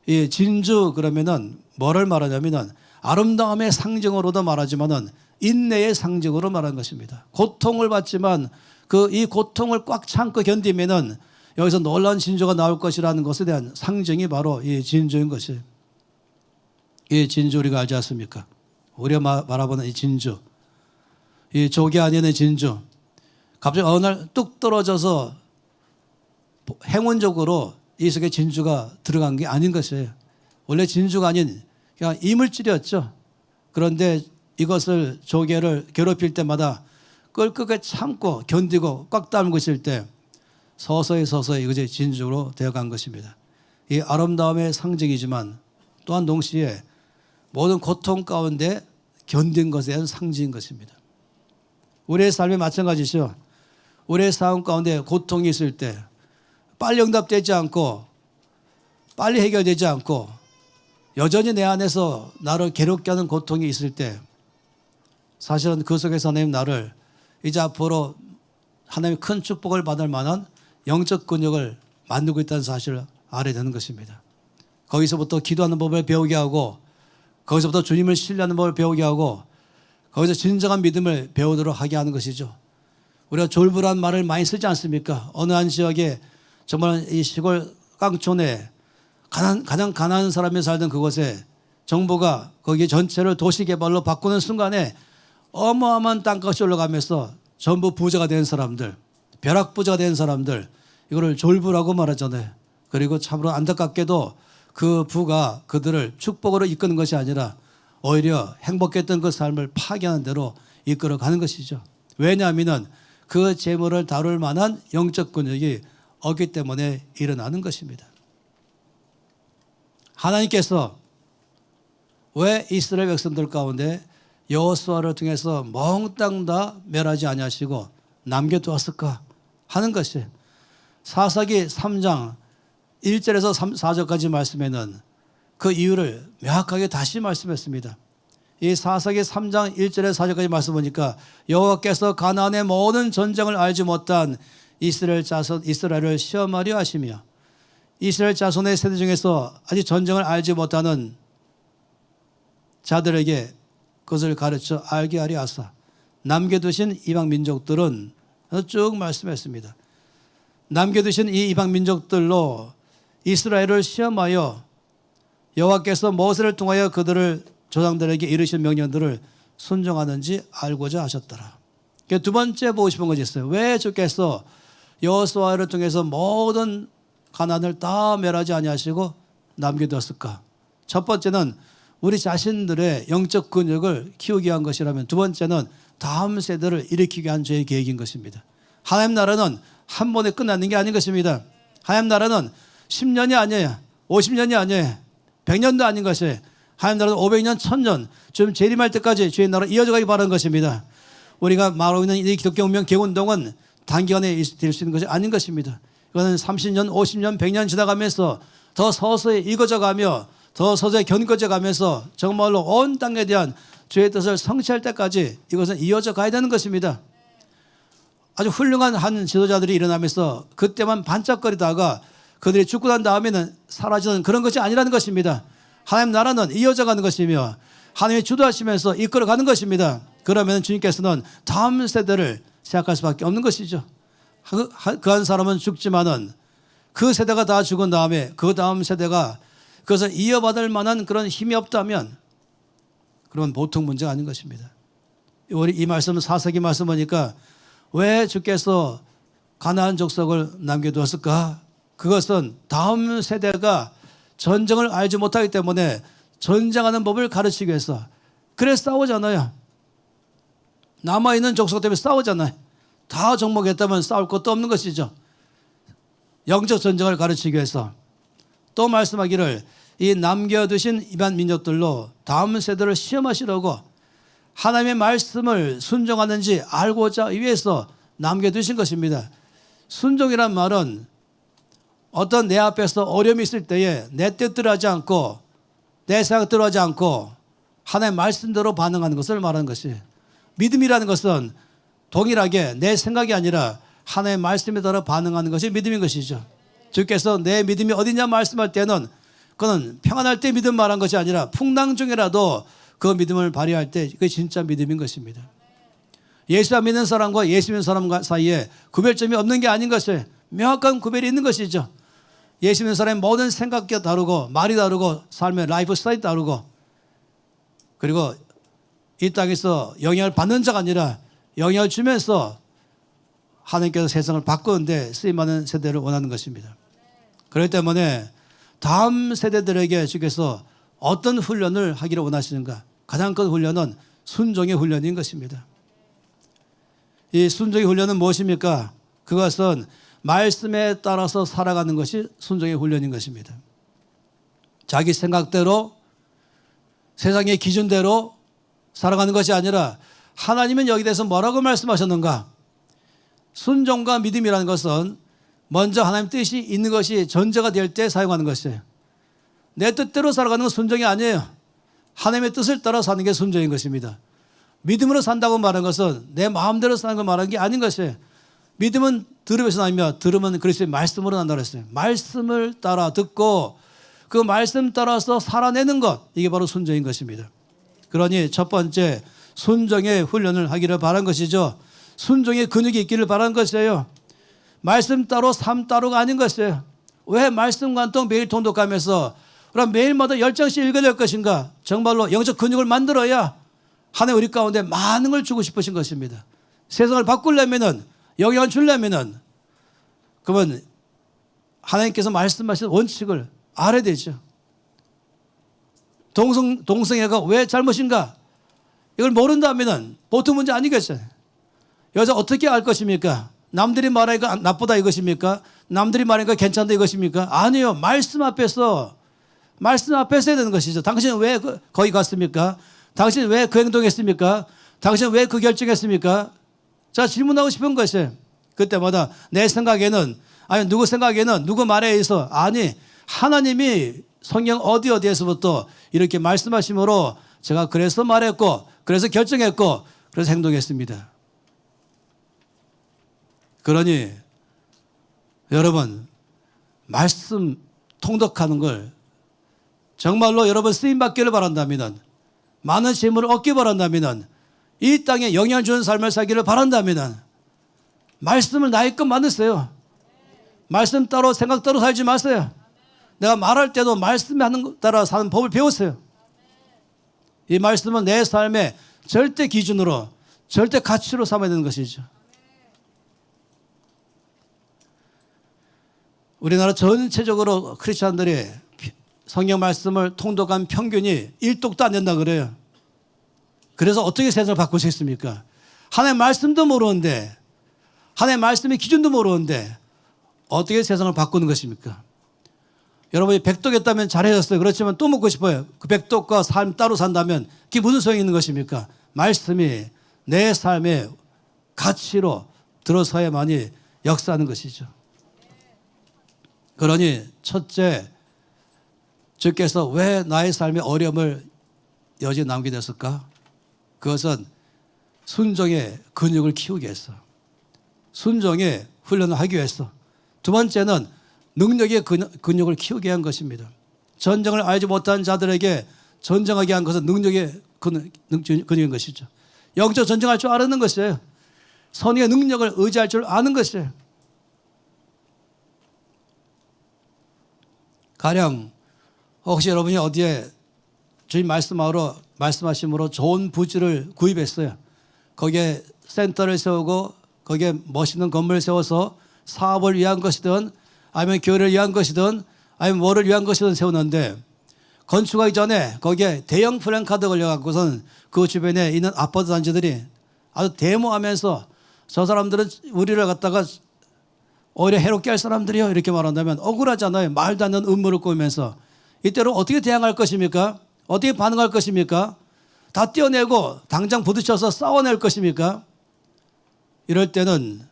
이 진주 그러면은 뭐를 말하냐면은 아름다움의 상징으로도 말하지만은 인내의 상징으로 말하는 것입니다. 고통을 받지만 이 고통을 꽉 참고 견디면은 여기서 놀라운 진주가 나올 것이라는 것에 대한 상징이 바로 이 진주인 것이에요. 이 진주 우리가 알지 않습니까? 우리가 바라보는 이 진주, 이 조개 안에 있는 진주, 갑자기 어느 날 뚝 떨어져서 행운적으로 이 속에 진주가 들어간 게 아닌 것이에요. 원래 진주가 아닌 그냥 이물질이었죠. 그런데 이것을 조개를 괴롭힐 때마다 끌끄게 참고 견디고 꽉 다물고 있을 때 서서히 이것이 진주로 되어간 것입니다. 이 아름다움의 상징이지만 또한 동시에 모든 고통 가운데 견딘 것에 대한 상징인 것입니다. 우리의 삶이 마찬가지죠. 우리의 삶 가운데 고통이 있을 때 빨리 응답되지 않고 빨리 해결되지 않고 여전히 내 안에서 나를 괴롭게 하는 고통이 있을 때 사실은 그 속에서 하나님 나를 이제 앞으로 하나님의 큰 축복을 받을 만한 영적 근육을 만들고 있다는 사실을 알아야 되는 것입니다. 거기서부터 기도하는 법을 배우게 하고 거기서부터 주님을 신뢰하는 법을 배우게 하고 거기서 진정한 믿음을 배우도록 하게 하는 것이죠. 우리가 졸부란 말을 많이 쓰지 않습니까? 어느 한 지역에 정말 이 시골 깡촌에 가장 가난한 사람이 살던 그곳에 정부가 거기 전체를 도시개발로 바꾸는 순간에 어마어마한 땅값이 올라가면서 전부 부자가 된 사람들, 벼락부자가 된 사람들, 이거를 졸부라고 말하잖아요. 그리고 참으로 안타깝게도 그 부가 그들을 축복으로 이끄는 것이 아니라 오히려 행복했던 그 삶을 파괴하는 대로 이끌어가는 것이죠. 왜냐하면 그 재물을 다룰 만한 영적 근육이 없기 때문에 일어나는 것입니다. 하나님께서 왜 이스라엘 백성들 가운데 여호수아를 통해서 몽땅 다 멸하지 아니하시고 남겨두었을까 하는 것이 사사기 3장 1절에서 4절까지 말씀에는 그 이유를 명확하게 다시 말씀했습니다. 이 사사기 3장 1절에서 4절까지 말씀 보니까 여호와께서 가나안의 모든 전쟁을 알지 못한 이스라엘을 시험하려 하시며 이스라엘 자손의 세대 중에서 아직 전쟁을 알지 못하는 자들에게 그것을 가르쳐 알게 하려 하사 남겨두신 이방 민족들은 쭉 말씀했습니다. 남겨두신 이 이방 민족들로 이스라엘을 시험하여 여호와께서 모세를 통하여 그들을 조상들에게 이르신 명령들을 순종하는지 알고자 하셨더라. 두 번째 보고 싶은 것이 있어요. 왜 주께서 여호수아를 통해서 모든 가나안을 다 멸하지 아니하시고 남겨두었을까? 첫 번째는 우리 자신들의 영적 근육을 키우기 위한 것이라면 두 번째는 다음 세대를 일으키기 위한 죄의 계획인 것입니다. 하나님 나라는 한 번에 끝나는 게 아닌 것입니다. 하나님 나라는 10년이 아니에요. 50년이 아니에요. 100년도 아닌 것이에요. 하나님 나라는 500년, 1000년, 좀 재림할 때까지 주의 나라가 이어져가기 바라는 것입니다. 우리가 말하고 있는 이 기독교 운명 개운동은 단기간에 될 수 있는 것이 아닌 것입니다. 이거는 30년, 50년, 100년 지나가면서 더 서서히 익어져 가며 더 서서히 견고져 가면서 정말로 온 땅에 대한 주의 뜻을 성취할 때까지 이것은 이어져 가야 되는 것입니다. 아주 훌륭한 한 지도자들이 일어나면서 그때만 반짝거리다가 그들이 죽고 난 다음에는 사라지는 그런 것이 아니라는 것입니다. 하나님 나라는 이어져 가는 것이며 하나님이 주도하시면서 이끌어 가는 것입니다. 그러면 주님께서는 다음 세대를 생각할 수밖에 없는 것이죠. 그 한 사람은 죽지만은 그 세대가 다 죽은 다음에 그 다음 세대가 그것을 이어받을 만한 그런 힘이 없다면 그런 보통 문제가 아닌 것입니다. 우리 이 말씀 사사기 말씀 보니까 왜 주께서 가나안 족속을 남겨두었을까? 그것은 다음 세대가 전쟁을 알지 못하기 때문에 전쟁하는 법을 가르치기 위해서. 그래서 싸우잖아요. 남아있는 족속 때문에 싸우잖아요. 다 정복했다면 싸울 것도 없는 것이죠. 영적 전쟁을 가르치기 위해서. 또 말씀하기를 이 남겨두신 이방 민족들로 다음 세대를 시험하시려고 하나님의 말씀을 순종하는지 알고자 위해서 남겨두신 것입니다. 순종이란 말은 어떤 내 앞에서 어려움이 있을 때에 내 뜻대로 하지 않고 내 생각대로 하지 않고 하나님의 말씀대로 반응하는 것을 말하는 것이에요. 믿음이라는 것은 동일하게 내 생각이 아니라 하나님의 말씀에 따라 반응하는 것이 믿음인 것이죠. 주께서 내 믿음이 어디냐 말씀할 때는 그건 평안할 때 믿음 말한 것이 아니라 풍랑 중이라도 그 믿음을 발휘할 때 그게 진짜 믿음인 것입니다. 예수 안 믿는 사람과 예수 믿는 사람 사이에 구별점이 없는 게 아닌 것을 명확한 구별이 있는 것이죠. 예수 믿는 사람의 모든 생각이 다르고 말이 다르고 삶의 라이프 스타일이 다르고 그리고 이 땅에서 영향을 받는 자가 아니라 영향을 주면서 하나님께서 세상을 바꾸는데 쓰임받는 세대를 원하는 것입니다. 그렇기 때문에 다음 세대들에게 주께서 어떤 훈련을 하기를 원하시는가? 가장 큰 훈련은 순종의 훈련인 것입니다. 이 순종의 훈련은 무엇입니까? 그것은 말씀에 따라서 살아가는 것이 순종의 훈련인 것입니다. 자기 생각대로 세상의 기준대로 살아가는 것이 아니라 하나님은 여기 대해서 뭐라고 말씀하셨는가? 순종과 믿음이라는 것은 먼저 하나님 뜻이 있는 것이 전제가 될 때 사용하는 것이에요. 내 뜻대로 살아가는 건 순종이 아니에요. 하나님의 뜻을 따라 사는 게 순종인 것입니다. 믿음으로 산다고 말하는 것은 내 마음대로 사는 걸 말하는 게 아닌 것이에요. 믿음은 들음에서 나며 들음은 그리스도의 말씀으로 난다고 했어요. 말씀을 따라 듣고 그 말씀 따라서 살아내는 것, 이게 바로 순종인 것입니다. 그러니 첫 번째 순종의 훈련을 하기를 바란 것이죠. 순종의 근육이 있기를 바란 것이에요. 말씀 따로 삶 따로가 아닌 것이에요. 왜 말씀과 또 매일 통독하면서 그럼 매일마다 10장씩 읽어야 될 것인가? 정말로 영적 근육을 만들어야 하나님 우리 가운데 많은 걸 주고 싶으신 것입니다. 세상을 바꾸려면은, 영향을 주려면은, 그러면 하나님께서 말씀하신 원칙을 알아야 되죠. 동성애가 왜 잘못인가? 이걸 모른다면은 보통 문제 아니겠어요. 여기서 어떻게 알 것입니까? 남들이 말하니까 나쁘다 이것입니까? 남들이 말하니까 괜찮다 이것입니까? 아니요. 말씀 앞에서 해야 되는 것이죠. 당신은 왜 거기 갔습니까? 당신은 왜 그 행동했습니까? 당신은 왜 그 결정했습니까? 자, 질문하고 싶은 것이에요. 그때마다 내 생각에는, 아니 누구 생각에는, 누구 말에 의해서, 아니 하나님이 성경 어디에서부터 이렇게 말씀하심으로 제가 그래서 말했고, 그래서 결정했고, 그래서 행동했습니다. 그러니 여러분, 말씀 통독하는 걸 정말로 여러분 쓰임받기를 바란다면, 많은 재물을 얻기 바란다면, 이 땅에 영향 주는 삶을 살기를 바란다면 말씀을 나의 것 만드세요. 말씀 따로 생각 따로 살지 마세요. 내가 말할 때도 말씀에 하는 것 따라 사는 법을 배우세요. 이 말씀은 내 삶의 절대 기준으로, 절대 가치로 삼아야 되는 것이죠. 우리나라 전체적으로 크리스찬들이 성경 말씀을 통독한 평균이 1독도 안 된다 그래요. 그래서 어떻게 세상을 바꿀 수 있습니까? 하나님의 말씀도 모르는데, 하나님의 말씀의 기준도 모르는데 어떻게 세상을 바꾸는 것입니까? 여러분이 백독했다면 잘해졌어요. 그렇지만 또 먹고 싶어요. 그 백독과 삶 따로 산다면 그게 무슨 소용이 있는 것입니까? 말씀이 내 삶의 가치로 들어서야만이 역사하는 것이죠. 그러니 첫째, 주께서 왜 나의 삶의 어려움을 여지에 남기게 됐을까? 그것은 순종의 근육을 키우기 위해서, 순종의 훈련을 하기 위해서. 두 번째는 능력의 근육을 키우게 한 것입니다. 전쟁을 알지 못한 자들에게 전쟁하게 한 것은 능력의 근육인 것이죠. 영적 전쟁할 줄 아는 것이에요. 선의의 능력을 의지할 줄 아는 것이에요. 가령 혹시 여러분이 어디에 주님 말씀하심으로 좋은 부지를 구입했어요. 거기에 센터를 세우고 거기에 멋있는 건물을 세워서 사업을 위한 것이든 아니면 교회를 위한 것이든 아니면 뭐를 위한 것이든 세우는데, 건축하기 전에 거기에 대형 플랜카드 걸려갖고선 그 주변에 있는 아파트 단지들이 아주 데모하면서 저 사람들은 우리를 갖다가 오히려 해롭게 할 사람들이요 이렇게 말한다면 억울하잖아요. 말도 안 되는 음모를 꾸면서. 이때로 어떻게 대항할 것입니까? 어떻게 반응할 것입니까? 다 떼어내고 당장 부딪혀서 싸워낼 것입니까? 이럴 때는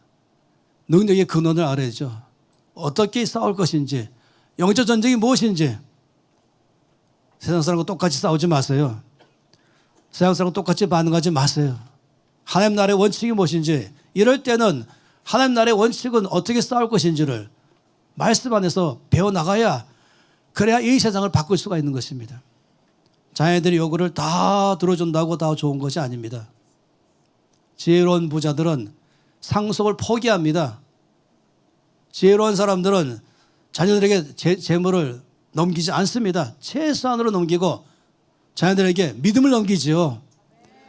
능력의 근원을 알아야죠. 어떻게 싸울 것인지, 영적 전쟁이 무엇인지. 세상 사람과 똑같이 싸우지 마세요. 세상 사람과 똑같이 반응하지 마세요. 하나님 나라의 원칙이 무엇인지, 이럴 때는 하나님 나라의 원칙은 어떻게 싸울 것인지를 말씀 안에서 배워나가야, 그래야 이 세상을 바꿀 수가 있는 것입니다. 자녀들이 요구를 다 들어준다고 다 좋은 것이 아닙니다. 지혜로운 부자들은 상속을 포기합니다. 지혜로운 사람들은 자녀들에게 재물을 넘기지 않습니다. 최소한으로 넘기고 자녀들에게 믿음을 넘기지요.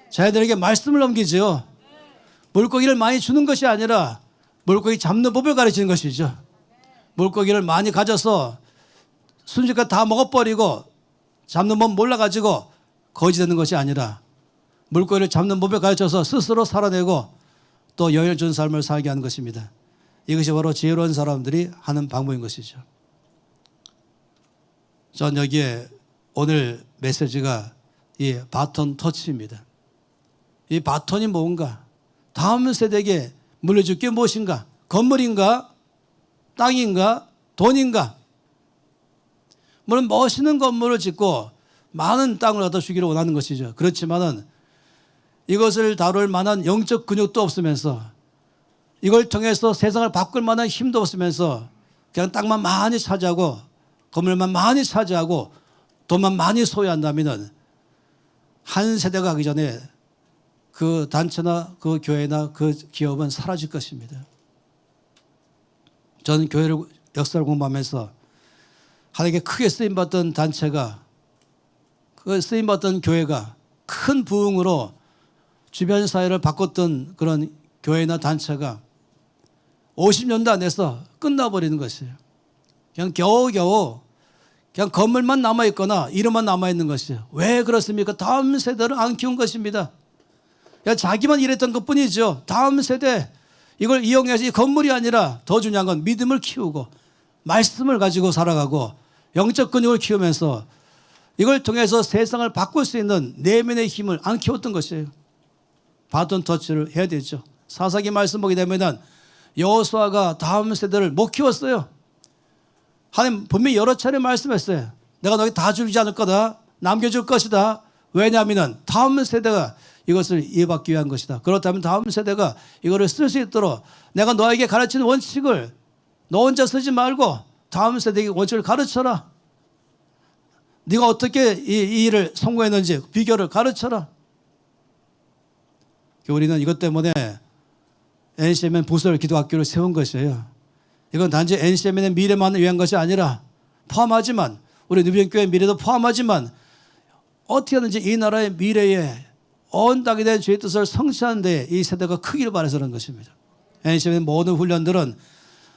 자녀들에게 말씀을 넘기지요. 물고기를 많이 주는 것이 아니라 물고기 잡는 법을 가르치는 것이죠. 물고기를 많이 가져서 순식간에 다 먹어버리고 잡는 법 몰라가지고 거지되는 것이 아니라 물고기를 잡는 법을 가르쳐서 스스로 살아내고 또 영향을 주는 삶을 살게 하는 것입니다. 이것이 바로 지혜로운 사람들이 하는 방법인 것이죠. 전 여기에 오늘 메시지가 이 바톤 터치입니다. 이 바톤이 뭔가, 다음 세대에게 물려줄 게 무엇인가? 건물인가? 땅인가? 돈인가? 물론 멋있는 건물을 짓고 많은 땅을 얻어 주기를 원하는 것이죠. 그렇지만은 이것을 다룰 만한 영적 근육도 없으면서, 이걸 통해서 세상을 바꿀 만한 힘도 없으면서 그냥 땅만 많이 차지하고 건물만 많이 차지하고 돈만 많이 소유한다면 한 세대가 가기 전에 그 단체나 그 교회나 그 기업은 사라질 것입니다. 저는 교회를 역사를 공부하면서 하나님께 크게 쓰임받던 단체가, 그 쓰임받던 교회가 큰 부흥으로 주변 사회를 바꿨던 그런 교회나 단체가 50년도 안 돼서 끝나버리는 것이에요. 그냥 겨우겨우 그냥 건물만 남아있거나 이름만 남아있는 것이에요. 왜 그렇습니까? 다음 세대를 안 키운 것입니다. 그냥 자기만 일했던 것뿐이죠. 다음 세대 이걸 이용해서 이 건물이 아니라 더 중요한 건 믿음을 키우고 말씀을 가지고 살아가고 영적 근육을 키우면서 이걸 통해서 세상을 바꿀 수 있는 내면의 힘을 안 키웠던 것이에요. 바톤 터치를 해야 되죠. 사사기 말씀 보게 되면은 여호수아가 다음 세대를 못 키웠어요. 하나님 분명히 여러 차례 말씀했어요. 내가 너에게 다 주지 않을 거다. 남겨줄 것이다. 왜냐하면 다음 세대가 이것을 이해받기 위한 것이다. 그렇다면 다음 세대가 이거를 쓸 수 있도록 내가 너에게 가르치는 원칙을 너 혼자 쓰지 말고 다음 세대에게 원칙을 가르쳐라. 네가 어떻게 이 일을 성공했는지 비결을 가르쳐라. 우리는 이것 때문에 NCMN 부설 기도학교를 세운 것이에요. 이건 단지 NCMN의 미래만 위한 것이 아니라 포함하지만 우리 누비전교회 미래도 포함하지만 어떻게 하든지 이 나라의 미래에 온 땅에 대한 주의 뜻을 성취하는 데 이 세대가 크기를 바라서 그런 것입니다. NCMN 모든 훈련들은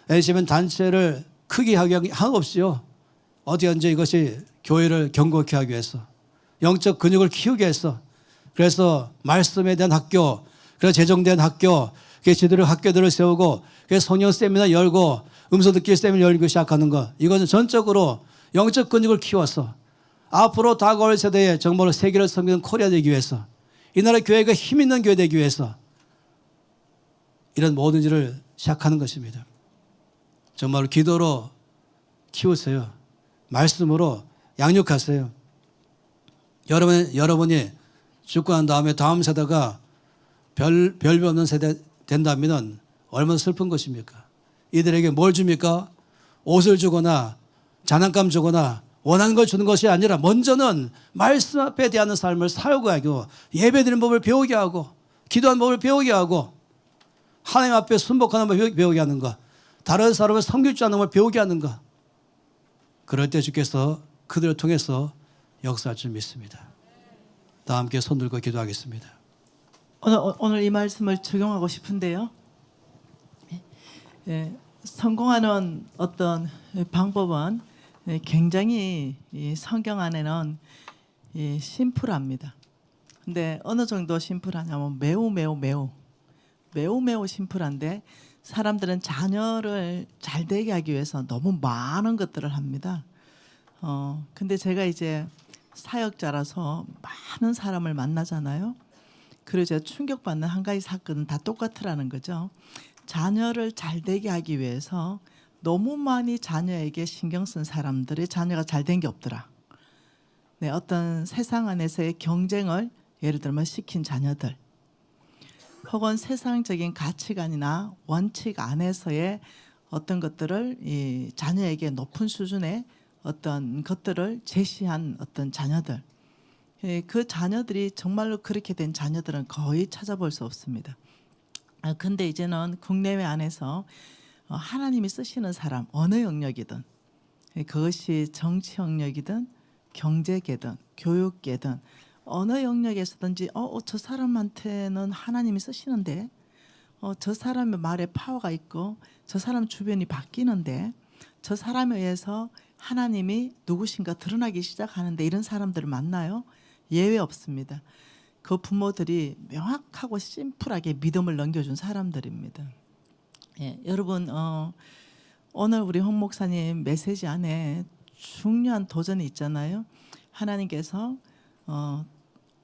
NCMN 단체를 크게 하기 한 없이요. 어떻게 하든지 이것이 교회를 견고케 하기 위해서 영적 근육을 키우기 위해서 그래서 말씀에 대한 학교, 그래서 재정된 학교, 제대로 학교들을 세우고 그래서 성령 세미나 열고 음성 듣기 세미나 열기 시작하는 것. 이것은 전적으로 영적 근육을 키워서 앞으로 다가올 세대에 정말로 세계를 섬기는 코리아 되기 위해서 이 나라 교회가 힘 있는 교회 되기 위해서 이런 모든 일을 시작하는 것입니다. 정말로 기도로 키우세요. 말씀으로 양육하세요. 여러분이 죽고 난 다음에 다음 세대가 별별 없는 세대 된다면 얼마나 슬픈 것입니까? 이들에게 뭘 줍니까? 옷을 주거나 장난감 주거나 원하는 걸 주는 것이 아니라 먼저는 말씀 앞에 대하는 삶을 살고 하고 예배드리는 법을 배우게 하고 기도하는 법을 배우게 하고 하나님 앞에 순복하는 법을 배우게 하는 것, 다른 사람을 섬길 줄 아는 걸 배우게 하는 것. 그럴 때 주께서 그들을 통해서 역사할 줄 믿습니다. 다 함께 손 들고 기도하겠습니다. 오늘 이 말씀을 적용하고 싶은데요. 성공하는 어떤 방법은 굉장히 이 성경 안에는 심플합니다. 근데 어느 정도 심플하냐면 매우 심플한데 사람들은 자녀를 잘 되게 하기 위해서 너무 많은 것들을 합니다. 근데 제가 이제 사역자라서 많은 사람을 만나잖아요. 그리고 제가 충격받는 한 가지 사건은 다 똑같으라는 거죠. 자녀를 잘 되게 하기 위해서 너무 많이 자녀에게 신경 쓴 사람들의 자녀가 잘 된 게 없더라. 네, 어떤 세상 안에서의 경쟁을 예를 들면 시킨 자녀들, 혹은 세상적인 가치관이나 원칙 안에서의 어떤 것들을 이 자녀에게 높은 수준의 어떤 것들을 제시한 어떤 자녀들, 그 자녀들이 정말로 그렇게 된 자녀들은 거의 찾아볼 수 없습니다. 근데 이제는 국내외 안에서 하나님이 쓰시는 사람 어느 영역이든, 그것이 정치 영역이든 경제계든 교육계든 어느 영역에서든지 저 사람한테는 하나님이 쓰시는데, 저 사람의 말에 파워가 있고 저 사람 주변이 바뀌는데, 저 사람에 의해서 하나님이 누구신가 드러나기 시작하는데, 이런 사람들을 만나요? 예외 없습니다. 그 부모들이 명확하고 심플하게 믿음을 넘겨준 사람들입니다. 여러분, 오늘 우리 홍 목사님 메시지 안에 중요한 도전이 있잖아요. 하나님께서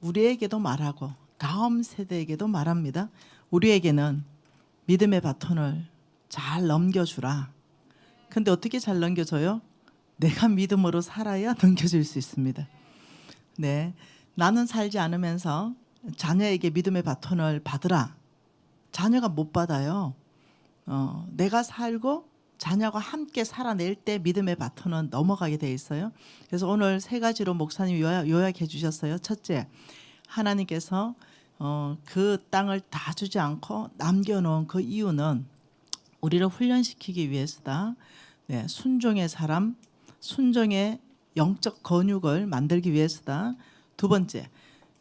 우리에게도 말하고 다음 세대에게도 말합니다. 우리에게는 믿음의 바톤을 잘 넘겨주라. 근데 어떻게 잘 넘겨줘요? 내가 믿음으로 살아야 넘겨줄 수 있습니다. 네, 나는 살지 않으면서 자녀에게 믿음의 바톤을 받으라. 자녀가 못 받아요. 내가 살고 자녀가 함께 살아낼 때 믿음의 바톤은 넘어가게 돼 있어요. 그래서 오늘 세 가지로 목사님이 요약해 주셨어요. 첫째, 하나님께서 그 땅을 다 주지 않고 남겨놓은 그 이유는 우리를 훈련시키기 위해서다. 네, 순종의 사람, 순종의 영적 근육을 만들기 위해서다. 두 번째,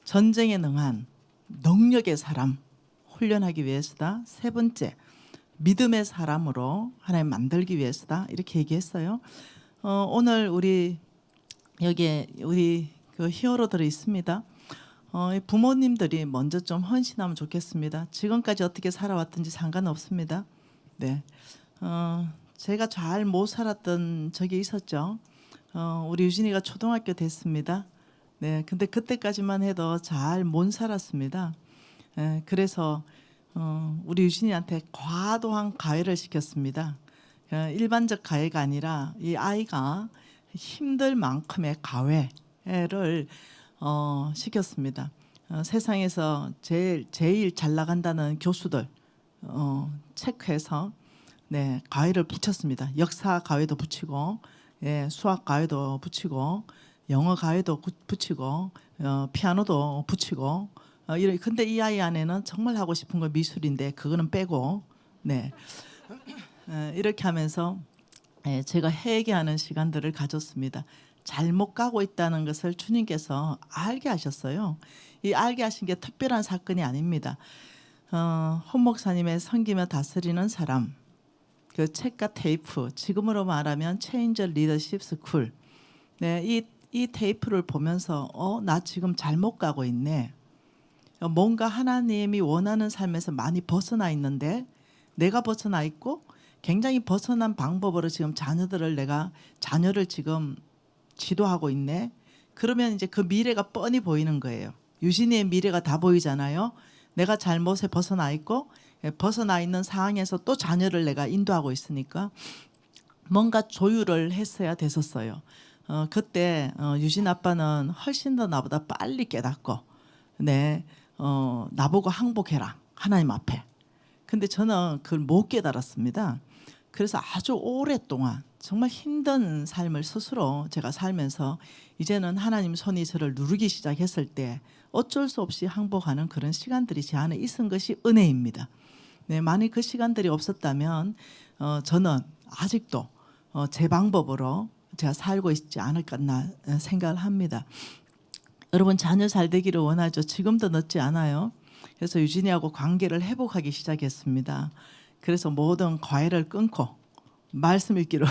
전쟁에 능한 능력의 사람 훈련하기 위해서다. 세 번째, 믿음의 사람으로 하나님 만들기 위해서다. 이렇게 얘기했어요. 오늘 우리 여기에 우리 그 히어로들이 있습니다. 이 부모님들이 먼저 좀 헌신하면 좋겠습니다. 지금까지 어떻게 살아왔든지 상관없습니다. 네, 제가 잘 못 살았던 적이 있었죠. 우리 유진이가 초등학교 됐습니다. 네, 근데 그때까지만 해도 잘 못 살았습니다. 그래서 우리 유진이한테 과도한 가해를 시켰습니다. 일반적 가해가 아니라 이 아이가 힘들 만큼의 가해를 시켰습니다. 세상에서 제일 잘 나간다는 교수들 체크해서 네, 가해를 붙였습니다. 역사 가해도 붙이고, 예, 수학 가해도 붙이고, 영어 가해도 붙이고, 피아노도 붙이고. 근데 이 아이 안에는 정말 하고 싶은 거 미술인데 그거는 빼고, 네, 이렇게 하면서 제가 회개하는 시간들을 가졌습니다. 잘못 가고 있다는 것을 주님께서 알게 하셨어요. 이 알게 하신 게 특별한 사건이 아닙니다. 헌 목사님의 섬기며 다스리는 사람, 그 책과 테이프, 지금으로 말하면 Change Leadership School. 네, 이 테이프를 보면서 나 지금 잘못 가고 있네. 뭔가 하나님이 원하는 삶에서 많이 벗어나 있는데 내가 벗어나 있고 굉장히 벗어난 방법으로 지금 자녀를 지금 지도하고 있네. 그러면 이제 그 미래가 뻔히 보이는 거예요. 유진이의 미래가 다 보이잖아요. 내가 잘못에 벗어나 있고 벗어나 있는 상황에서 또 자녀를 내가 인도하고 있으니까 뭔가 조율을 했어야 됐었어요. 그때 유진 아빠는 훨씬 더 나보다 빨리 깨닫고 네, 나보고 항복해라 하나님 앞에. 근데 저는 그걸 못 깨달았습니다. 그래서 아주 오랫동안 정말 힘든 삶을 스스로 제가 살면서 이제는 하나님 손이 저를 누르기 시작했을 때 어쩔 수 없이 항복하는 그런 시간들이 제 안에 있은 것이 은혜입니다. 네, 만약 그 시간들이 없었다면 저는 아직도 제 방법으로 제가 살고 있지 않을까 생각을 합니다. 여러분 자녀 잘 되기를 원하죠. 지금도 늦지 않아요. 그래서 유진이하고 관계를 회복하기 시작했습니다. 그래서 모든 과외를 끊고 말씀 읽기로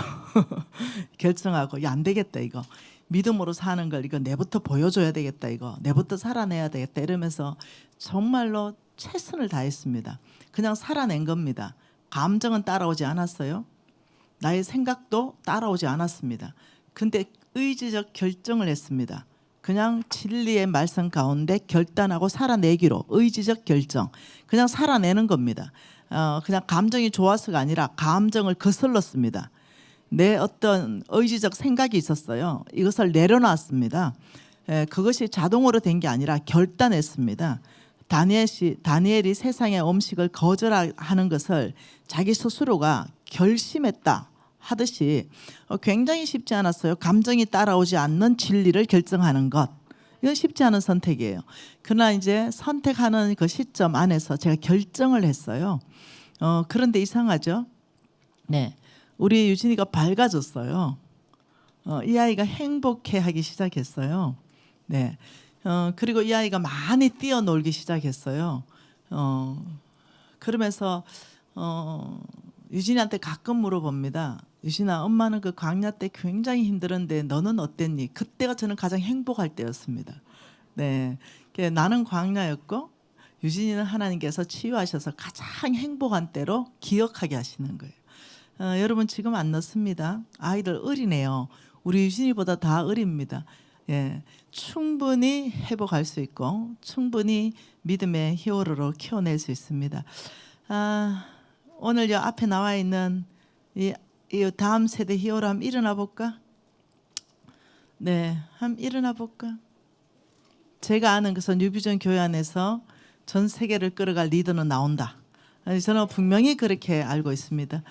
결정하고 야, 안 되겠다 이거. 믿음으로 사는 걸 이거 내부터 보여줘야 되겠다 이거. 내부터 살아내야 되겠다 이러면서 정말로 최선을 다했습니다. 그냥 살아낸 겁니다. 감정은 따라오지 않았어요. 나의 생각도 따라오지 않았습니다. 근데 의지적 결정을 했습니다. 그냥 진리의 말씀 가운데 결단하고 살아내기로 의지적 결정. 그냥 살아내는 겁니다. 그냥 감정이 좋아서가 아니라 감정을 거슬렀습니다. 내 어떤 의지적 생각이 있었어요. 이것을 내려놨습니다. 그것이 자동으로 된 게 아니라 결단했습니다. 다니엘이 세상의 음식을 거절하는 것을 자기 스스로가 결심했다 하듯이 굉장히 쉽지 않았어요. 감정이 따라오지 않는 진리를 결정하는 것. 이건 쉽지 않은 선택이에요. 그러나 이제 선택하는 그 시점 안에서 제가 결정을 했어요. 그런데 이상하죠? 네, 우리 유진이가 밝아졌어요. 이 아이가 행복해하기 시작했어요. 네, 그리고 이 아이가 많이 뛰어놀기 시작했어요. 그러면서 유진이한테 가끔 물어봅니다. 유진아, 엄마는 그 광야 때 굉장히 힘들었는데 너는 어땠니? 그때가 저는 가장 행복할 때였습니다. 네, 나는 광야였고 유진이는 하나님께서 치유하셔서 가장 행복한 때로 기억하게 하시는 거예요. 여러분 지금 안 늦습니다. 아이들 어리네요. 우리 유진이보다 다 어립니다. 예, 충분히 회복할 수 있고 충분히 믿음의 히어로로 키워낼 수 있습니다. 오늘 요 앞에 나와 있는 이 다음 세대 히어로 한번 일어나 볼까? 네, 한번 일어나 볼까? 제가 아는 것은 뉴비전 교회 안에서 전 세계를 끌어갈 리더는 나온다. 저는 분명히 그렇게 알고 있습니다.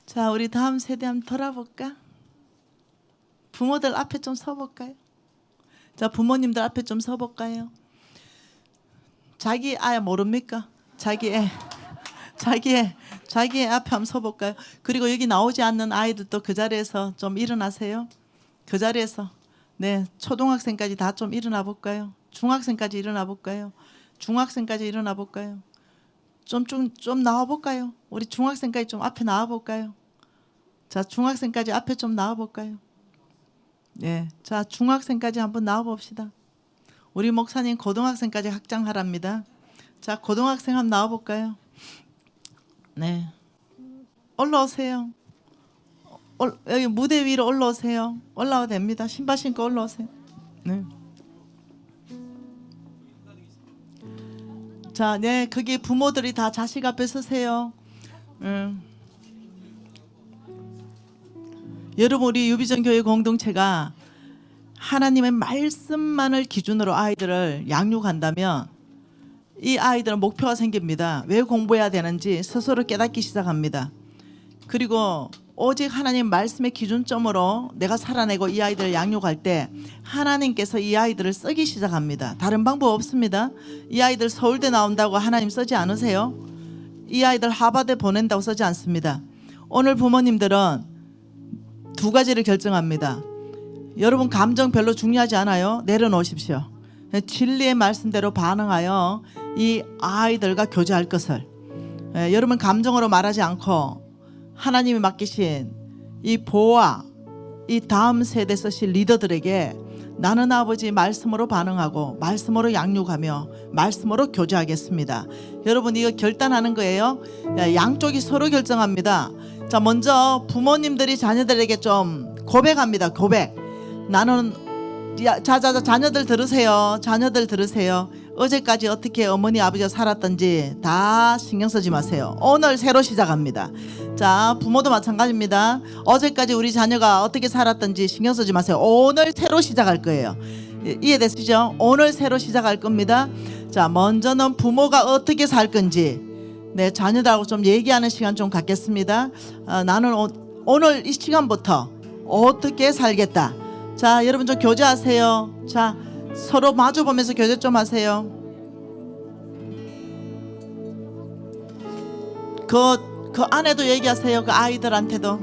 자, 우리 다음 세대 한번 돌아볼까? 부모들 앞에 좀 서볼까요? 자, 부모님들 앞에 좀 서볼까요? 자기 아야 모릅니까? 자기 애 앞에 한번 서볼까요? 그리고 여기 나오지 않는 아이들도 그 자리에서 좀 일어나세요. 그 자리에서 네, 초등학생까지 다 좀 일어나 볼까요? 중학생까지 일어나 볼까요? 중학생까지 일어나 볼까요? 좀 나와 볼까요? 우리 중학생까지 좀 앞에 나와 볼까요? 자, 중학생까지 앞에 좀 나와 볼까요? 네, 자, 중학생까지 한번 나와 봅시다. 우리 목사님 고등학생까지 확장하랍니다. 자, 고등학생 한번 나와 볼까요? 네, 올라오세요. 여기 무대 위로 올라오세요. 올라와도 됩니다. 신발 신고 올라오세요. 네. 자, 네, 거기 부모들이 다 자식 앞에 서세요. 여러분, 우리 유비전 교회 공동체가 하나님의 말씀만을 기준으로 아이들을 양육한다면 이 아이들은 목표가 생깁니다. 왜 공부해야 되는지 스스로 깨닫기 시작합니다. 그리고 오직 하나님 말씀의 기준점으로 내가 살아내고 이 아이들을 양육할 때 하나님께서 이 아이들을 쓰기 시작합니다. 다른 방법 없습니다. 이 아이들 서울대 나온다고 하나님 쓰지 않으세요? 이 아이들 하버드에 보낸다고 쓰지 않습니다. 오늘 부모님들은 두 가지를 결정합니다. 여러분 감정 별로 중요하지 않아요. 내려놓으십시오. 진리의 말씀대로 반응하여 이 아이들과 교제할 것을, 여러분 감정으로 말하지 않고 하나님이 맡기신 이 보아, 이 다음 세대 쓰실 리더들에게 나는 아버지 말씀으로 반응하고 말씀으로 양육하며 말씀으로 교제하겠습니다. 여러분 이거 결단하는 거예요. 양쪽이 서로 결정합니다. 자, 먼저 부모님들이 자녀들에게 좀 고백합니다. 고백. 나는 자녀들 들으세요. 자녀들 들으세요. 어제까지 어떻게 어머니 아버지가 살았던지 다 신경 쓰지 마세요. 오늘 새로 시작합니다. 자, 부모도 마찬가지입니다. 어제까지 우리 자녀가 어떻게 살았던지 신경 쓰지 마세요. 오늘 새로 시작할 거예요. 이해되시죠? 오늘 새로 시작할 겁니다. 자, 먼저는 부모가 어떻게 살 건지, 네, 자녀들하고 좀 얘기하는 시간 좀 갖겠습니다. 나는 오늘 이 시간부터 어떻게 살겠다. 자, 여러분 좀 교제하세요. 자, 서로 마주 보면서 교제 좀 하세요. 그 안에도 얘기하세요. 그 아이들한테도.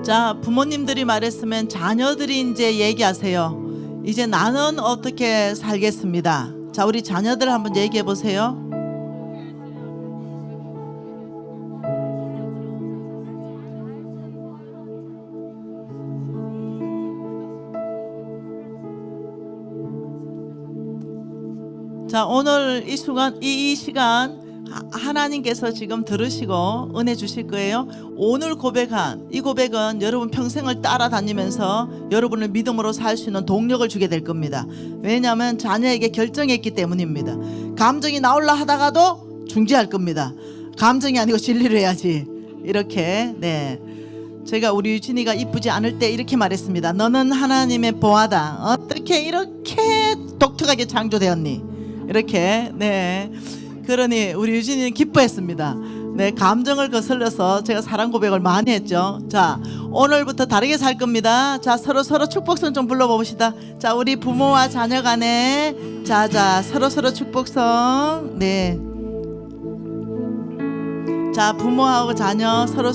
자, 부모님들이 말했으면 자녀들이 이제 얘기하세요. 이제 나는 어떻게 살겠습니다. 자, 우리 자녀들 한번 얘기해 보세요. 자, 오늘 이 순간, 이 시간 하나님께서 지금 들으시고 은혜 주실 거예요. 오늘 고백한 이 고백은 여러분 평생을 따라다니면서 여러분을 믿음으로 살 수 있는 동력을 주게 될 겁니다. 왜냐하면 자녀에게 결정했기 때문입니다. 감정이 나올라 하다가도 중지할 겁니다. 감정이 아니고 진리를 해야지. 이렇게, 네, 제가 우리 유진이가 이쁘지 않을 때 이렇게 말했습니다. 너는 하나님의 보아다. 어떻게 이렇게 독특하게 창조되었니? 이렇게, 네, 그러니 우리 유진이는 기뻐했습니다. 네, 감정을 거슬러서 제가 사랑 고백을 많이 했죠. 자, 오늘부터 다르게 살 겁니다. 자, 서로 축복성 좀 불러봅시다. 자, 우리 부모와 자녀 간에 자, 서로 축복성. 네, 자, 부모하고 자녀 서로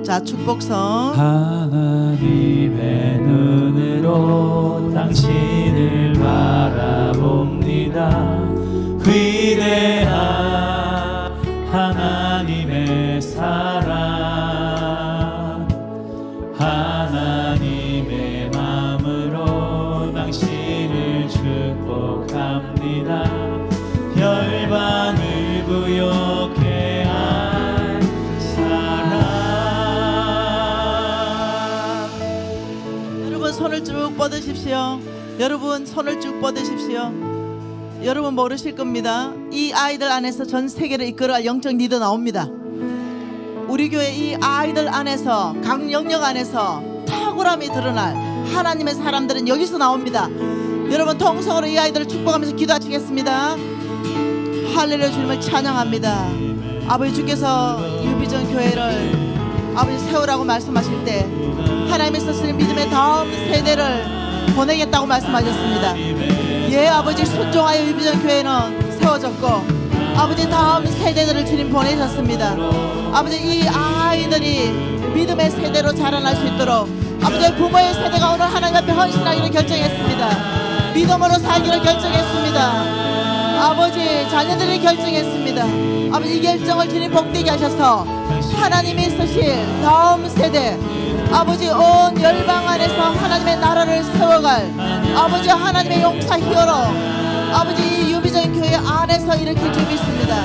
자, 축복성. 하나님의 눈으로 당신을 바라봅니다. 위대한 하나님의 사랑, 하나님의 마음으로 당신을 축복합니다. 열방을 부욕해 한 사랑. 여러분 손을 쭉 뻗으십시오. 여러분 손을 쭉 뻗으십시오. 여러분 모르실 겁니다. 이 아이들 안에서 전 세계를 이끌어갈 영적 리더 나옵니다. 우리 교회 이 아이들 안에서, 각 영역 안에서 탁월함이 드러날 하나님의 사람들은 여기서 나옵니다. 여러분 통성으로 이 아이들을 축복하면서 기도하시겠습니다. 할렐루야, 주님을 찬양합니다. 아버지, 주께서 유비전 교회를 아버지 세우라고 말씀하실 때 하나님의 쓰시는 믿음의 다음 세대를 보내겠다고 말씀하셨습니다. 예, 아버지, 순종하여 유비전 교회는 세워졌고 아버지 다음 세대들을 주님 보내셨습니다. 아버지 이 아이들이 믿음의 세대로 자라날 수 있도록 아버지 부모의 세대가 오늘 하나님 앞에 헌신하기를 결정했습니다. 믿음으로 살기를 결정했습니다. 아버지 자녀들이 결정했습니다. 아버지 이 결정을 주님 복되게 하셔서 하나님이 쓰실 다음 세대 아버지 온 열방 안에서 하나님의 나라를 세워갈 아버지 하나님의 용사 히어로 아버지 이 유비전 교회 안에서 일으킬 줄 믿습니다.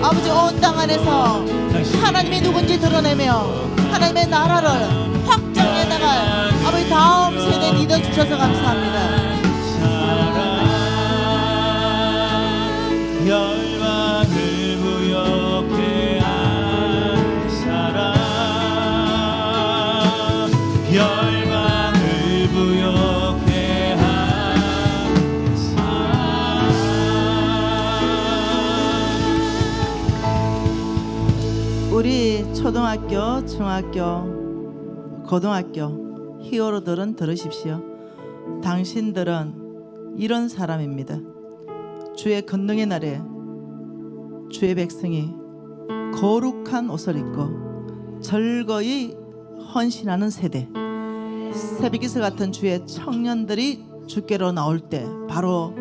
아버지 온 땅 안에서 하나님이 누군지 드러내며 하나님의 나라를 확장해 나갈 아버지 다음 세대 리더 주셔서 감사합니다. 열방을 부욕해 한 사람 열방을 부욕해 한 사람 우리 초등학교, 중학교, 고등학교 히어로들은 들으십시오. 당신들은 이런 사람입니다. 주의 권능의 날에 주의 백성이 거룩한 옷을 입고 즐거이 헌신하는 세대, 새벽기서 같은 주의 청년들이 주께로 나올 때 바로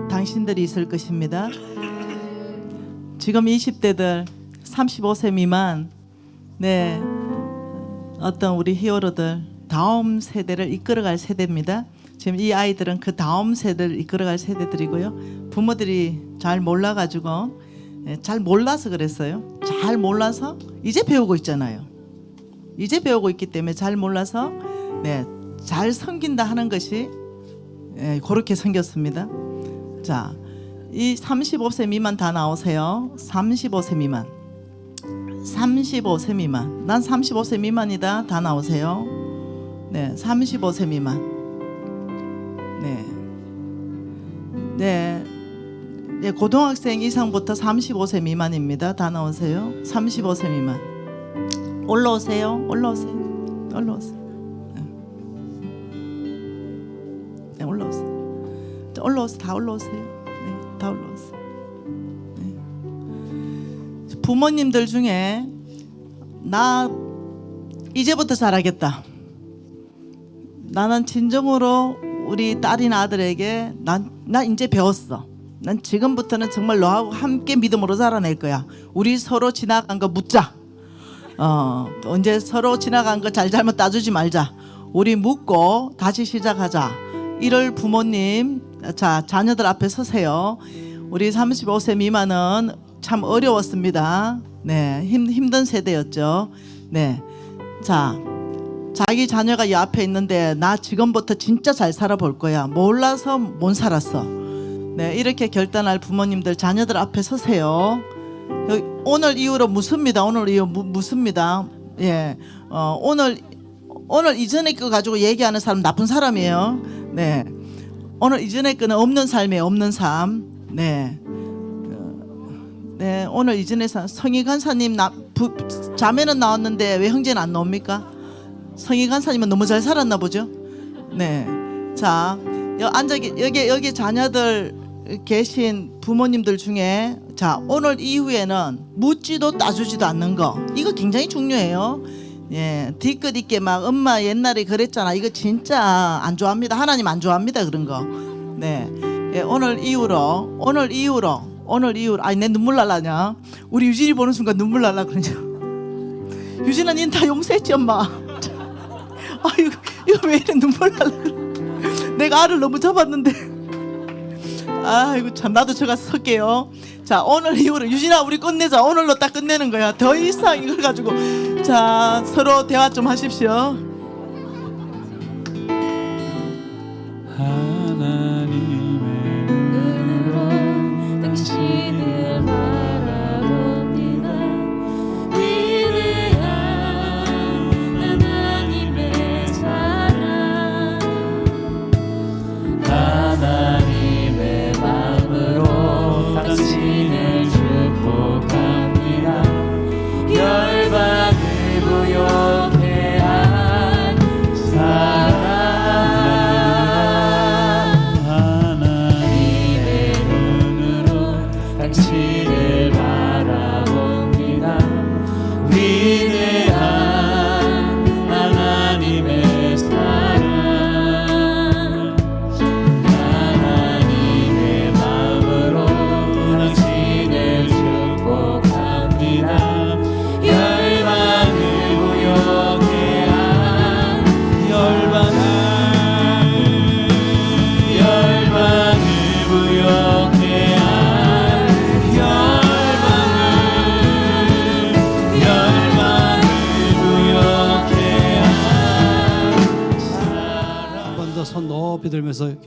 당신들이 있을 것입니다. 지금 20대들 35세 미만 어떤 우리 히어로들 다음 세대를 이끌어갈 세대입니다. 지금 이 아이들은 그 다음 세대를 이끌어갈 세대들이고요. 부모들이 잘 몰라가지고 잘 몰라서 그랬어요. 잘 몰라서 이제 배우고 있잖아요. 이제 배우고 있기 때문에 잘 몰라서 잘 섬긴다 하는 것이 그렇게 생겼습니다. 자, 이 35세 미만 다 나오세요. 35세 미만. 35세 미만. 난 35세 미만이다. 다 나오세요. 35세 미만. 고등학생 이상부터 35세 미만입니다. 다 나오세요. 35세 미만. 올라오세요. 올라오세요. 올라오세요. 올라오세요. 올라오세요. 다 올라오세요. 다 올라오세요. 부모님들 중에 나 이제부터 잘하겠다. 나는 진정으로 우리 딸이나 아들에게 난 이제 배웠어. 난 지금부터는 정말 너하고 함께 믿음으로 자라낼 거야. 우리 서로 지나간 거 묻자. 언제 서로 지나간 거 잘잘못 따지지 말자. 우리 묻고 다시 시작하자. 이럴 부모님, 자 자녀들 앞에 서세요. 우리 35세 미만은 참 어려웠습니다. 힘든 세대였죠. 자. 자기 자녀가 이 앞에 있는데 나 지금부터 진짜 잘 살아볼 거야. 몰라서 못 살았어. 이렇게 결단할 부모님들 자녀들 앞에 서세요. 오늘 이후로 묻습니다. 오늘 이후 묻습니다. 오늘 이전에 거 가지고 얘기하는 사람 나쁜 사람이에요. 오늘 이전에 거는 없는 삶이에요. 없는 삶. 오늘 이전에 성희 간사님 자매는 나왔는데 왜 형제는 안 나옵니까? 성희 간사님은 너무 잘 살았나 보죠. 자, 여기 자녀들 계신 부모님들 중에 자 오늘 이후에는 묻지도 따주지도 않는 거 이거 굉장히 중요해요. 뒤끝 있게 막 엄마 옛날에 그랬잖아. 이거 진짜 안 좋아합니다. 하나님 안 좋아합니다. 그런 거. 오늘 이후로 아니 내 눈물 날라냐. 우리 유진이 보는 순간 눈물 날라 그러죠. 유진아 닌 다 용서했지 엄마. 이거 왜 이래 눈물 날라. 내가 알을 너무 잡았는데. 아이고 참 나도 저 가서 설게요. 자 오늘 이후로 유진아 우리 끝내자. 오늘로 딱 끝내는 거야. 더 이상 이걸 가지고 자 서로 대화 좀 하십시오. 하나님의 눈으로 당신을 바라봅니다. 위대한 하나님의 사랑 하나님의 마음으로 당신을 축복합니다. 열방을 부욕해 한 사랑 하나님의 눈으로 당신을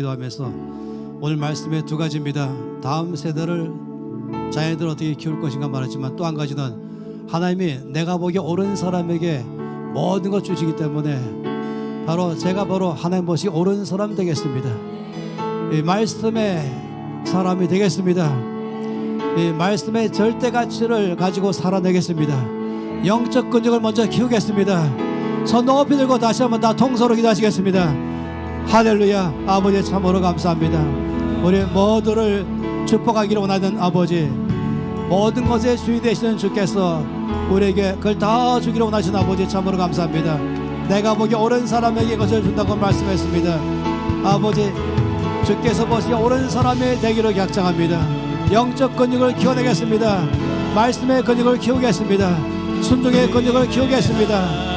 기도하면서 오늘 말씀의 두 가지입니다. 다음 세대를 자녀들 어떻게 키울 것인가 말했지만 또 한 가지는 하나님이 내가 보기에 옳은 사람에게 모든 것 주시기 때문에 제가 바로 하나님 보시기 옳은 사람 되겠습니다. 이 말씀의 사람이 되겠습니다. 이 말씀의 절대 가치를 가지고 살아내겠습니다. 영적 근육을 먼저 키우겠습니다. 손 높이 들고 다시 한번 다 통서로 기도하시겠습니다. 할렐루야. 아버지 참으로 감사합니다. 우리 모두를 축복하기를 원하는 아버지, 모든 것에 주인 되시는 주께서 우리에게 그걸 다 주기를 원하시는 아버지 참으로 감사합니다. 내가 보기 옳은 사람에게 것을 준다고 말씀했습니다. 아버지, 주께서 보시기 옳은 사람이 되기를 약정합니다. 영적 근육을 키워내겠습니다. 말씀의 근육을 키우겠습니다. 순종의 근육을 키우겠습니다.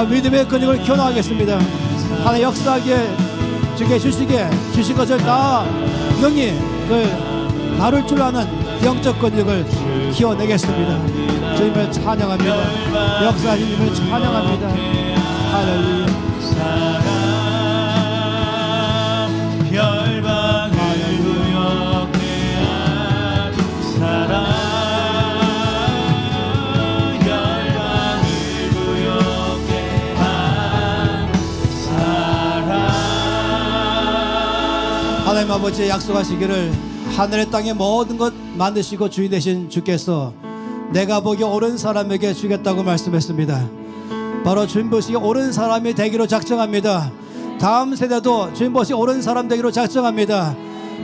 믿음의 근육을 키워나가겠습니다. 하나님 역사하기에 주께 주신 것을 다 능히 다룰 줄 아는 영적 근육을 키워내겠습니다. 주님을 찬양합니다. 역사하신 주님을 찬양합니다. 할렐루야. 사랑 열방을 부욕해 한 사랑 열방을 부욕해 한 사랑. 하나님 아버지 약속하시기를 하늘의 땅의 모든 것 만드시고 주인 되신 주께서 내가 보기 옳은 사람에게 주겠다고 말씀했습니다. 바로 주인 보시기 옳은 사람이 되기로 작정합니다. 다음 세대도 주인 보시기 옳은 사람 되기로 작정합니다.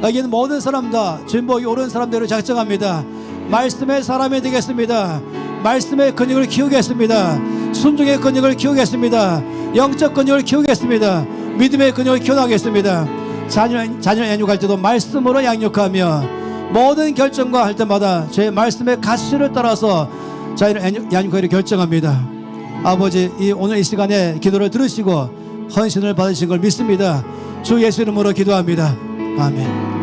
여기는 모든 사람 다 주인 보기 옳은 사람 되기로 작정합니다. 말씀의 사람이 되겠습니다. 말씀의 근육을 키우겠습니다. 순종의 근육을 키우겠습니다. 영적 근육을 키우겠습니다. 믿음의 근육을 키워나가겠습니다. 자녀 양육할 때도 말씀으로 양육하며 모든 결정과 할 때마다 제 말씀의 가치를 따라서 자녀를 양육하기를 결정합니다. 아버지, 오늘 이 시간에 기도를 들으시고 헌신을 받으신 걸 믿습니다. 주 예수 이름으로 기도합니다. 아멘.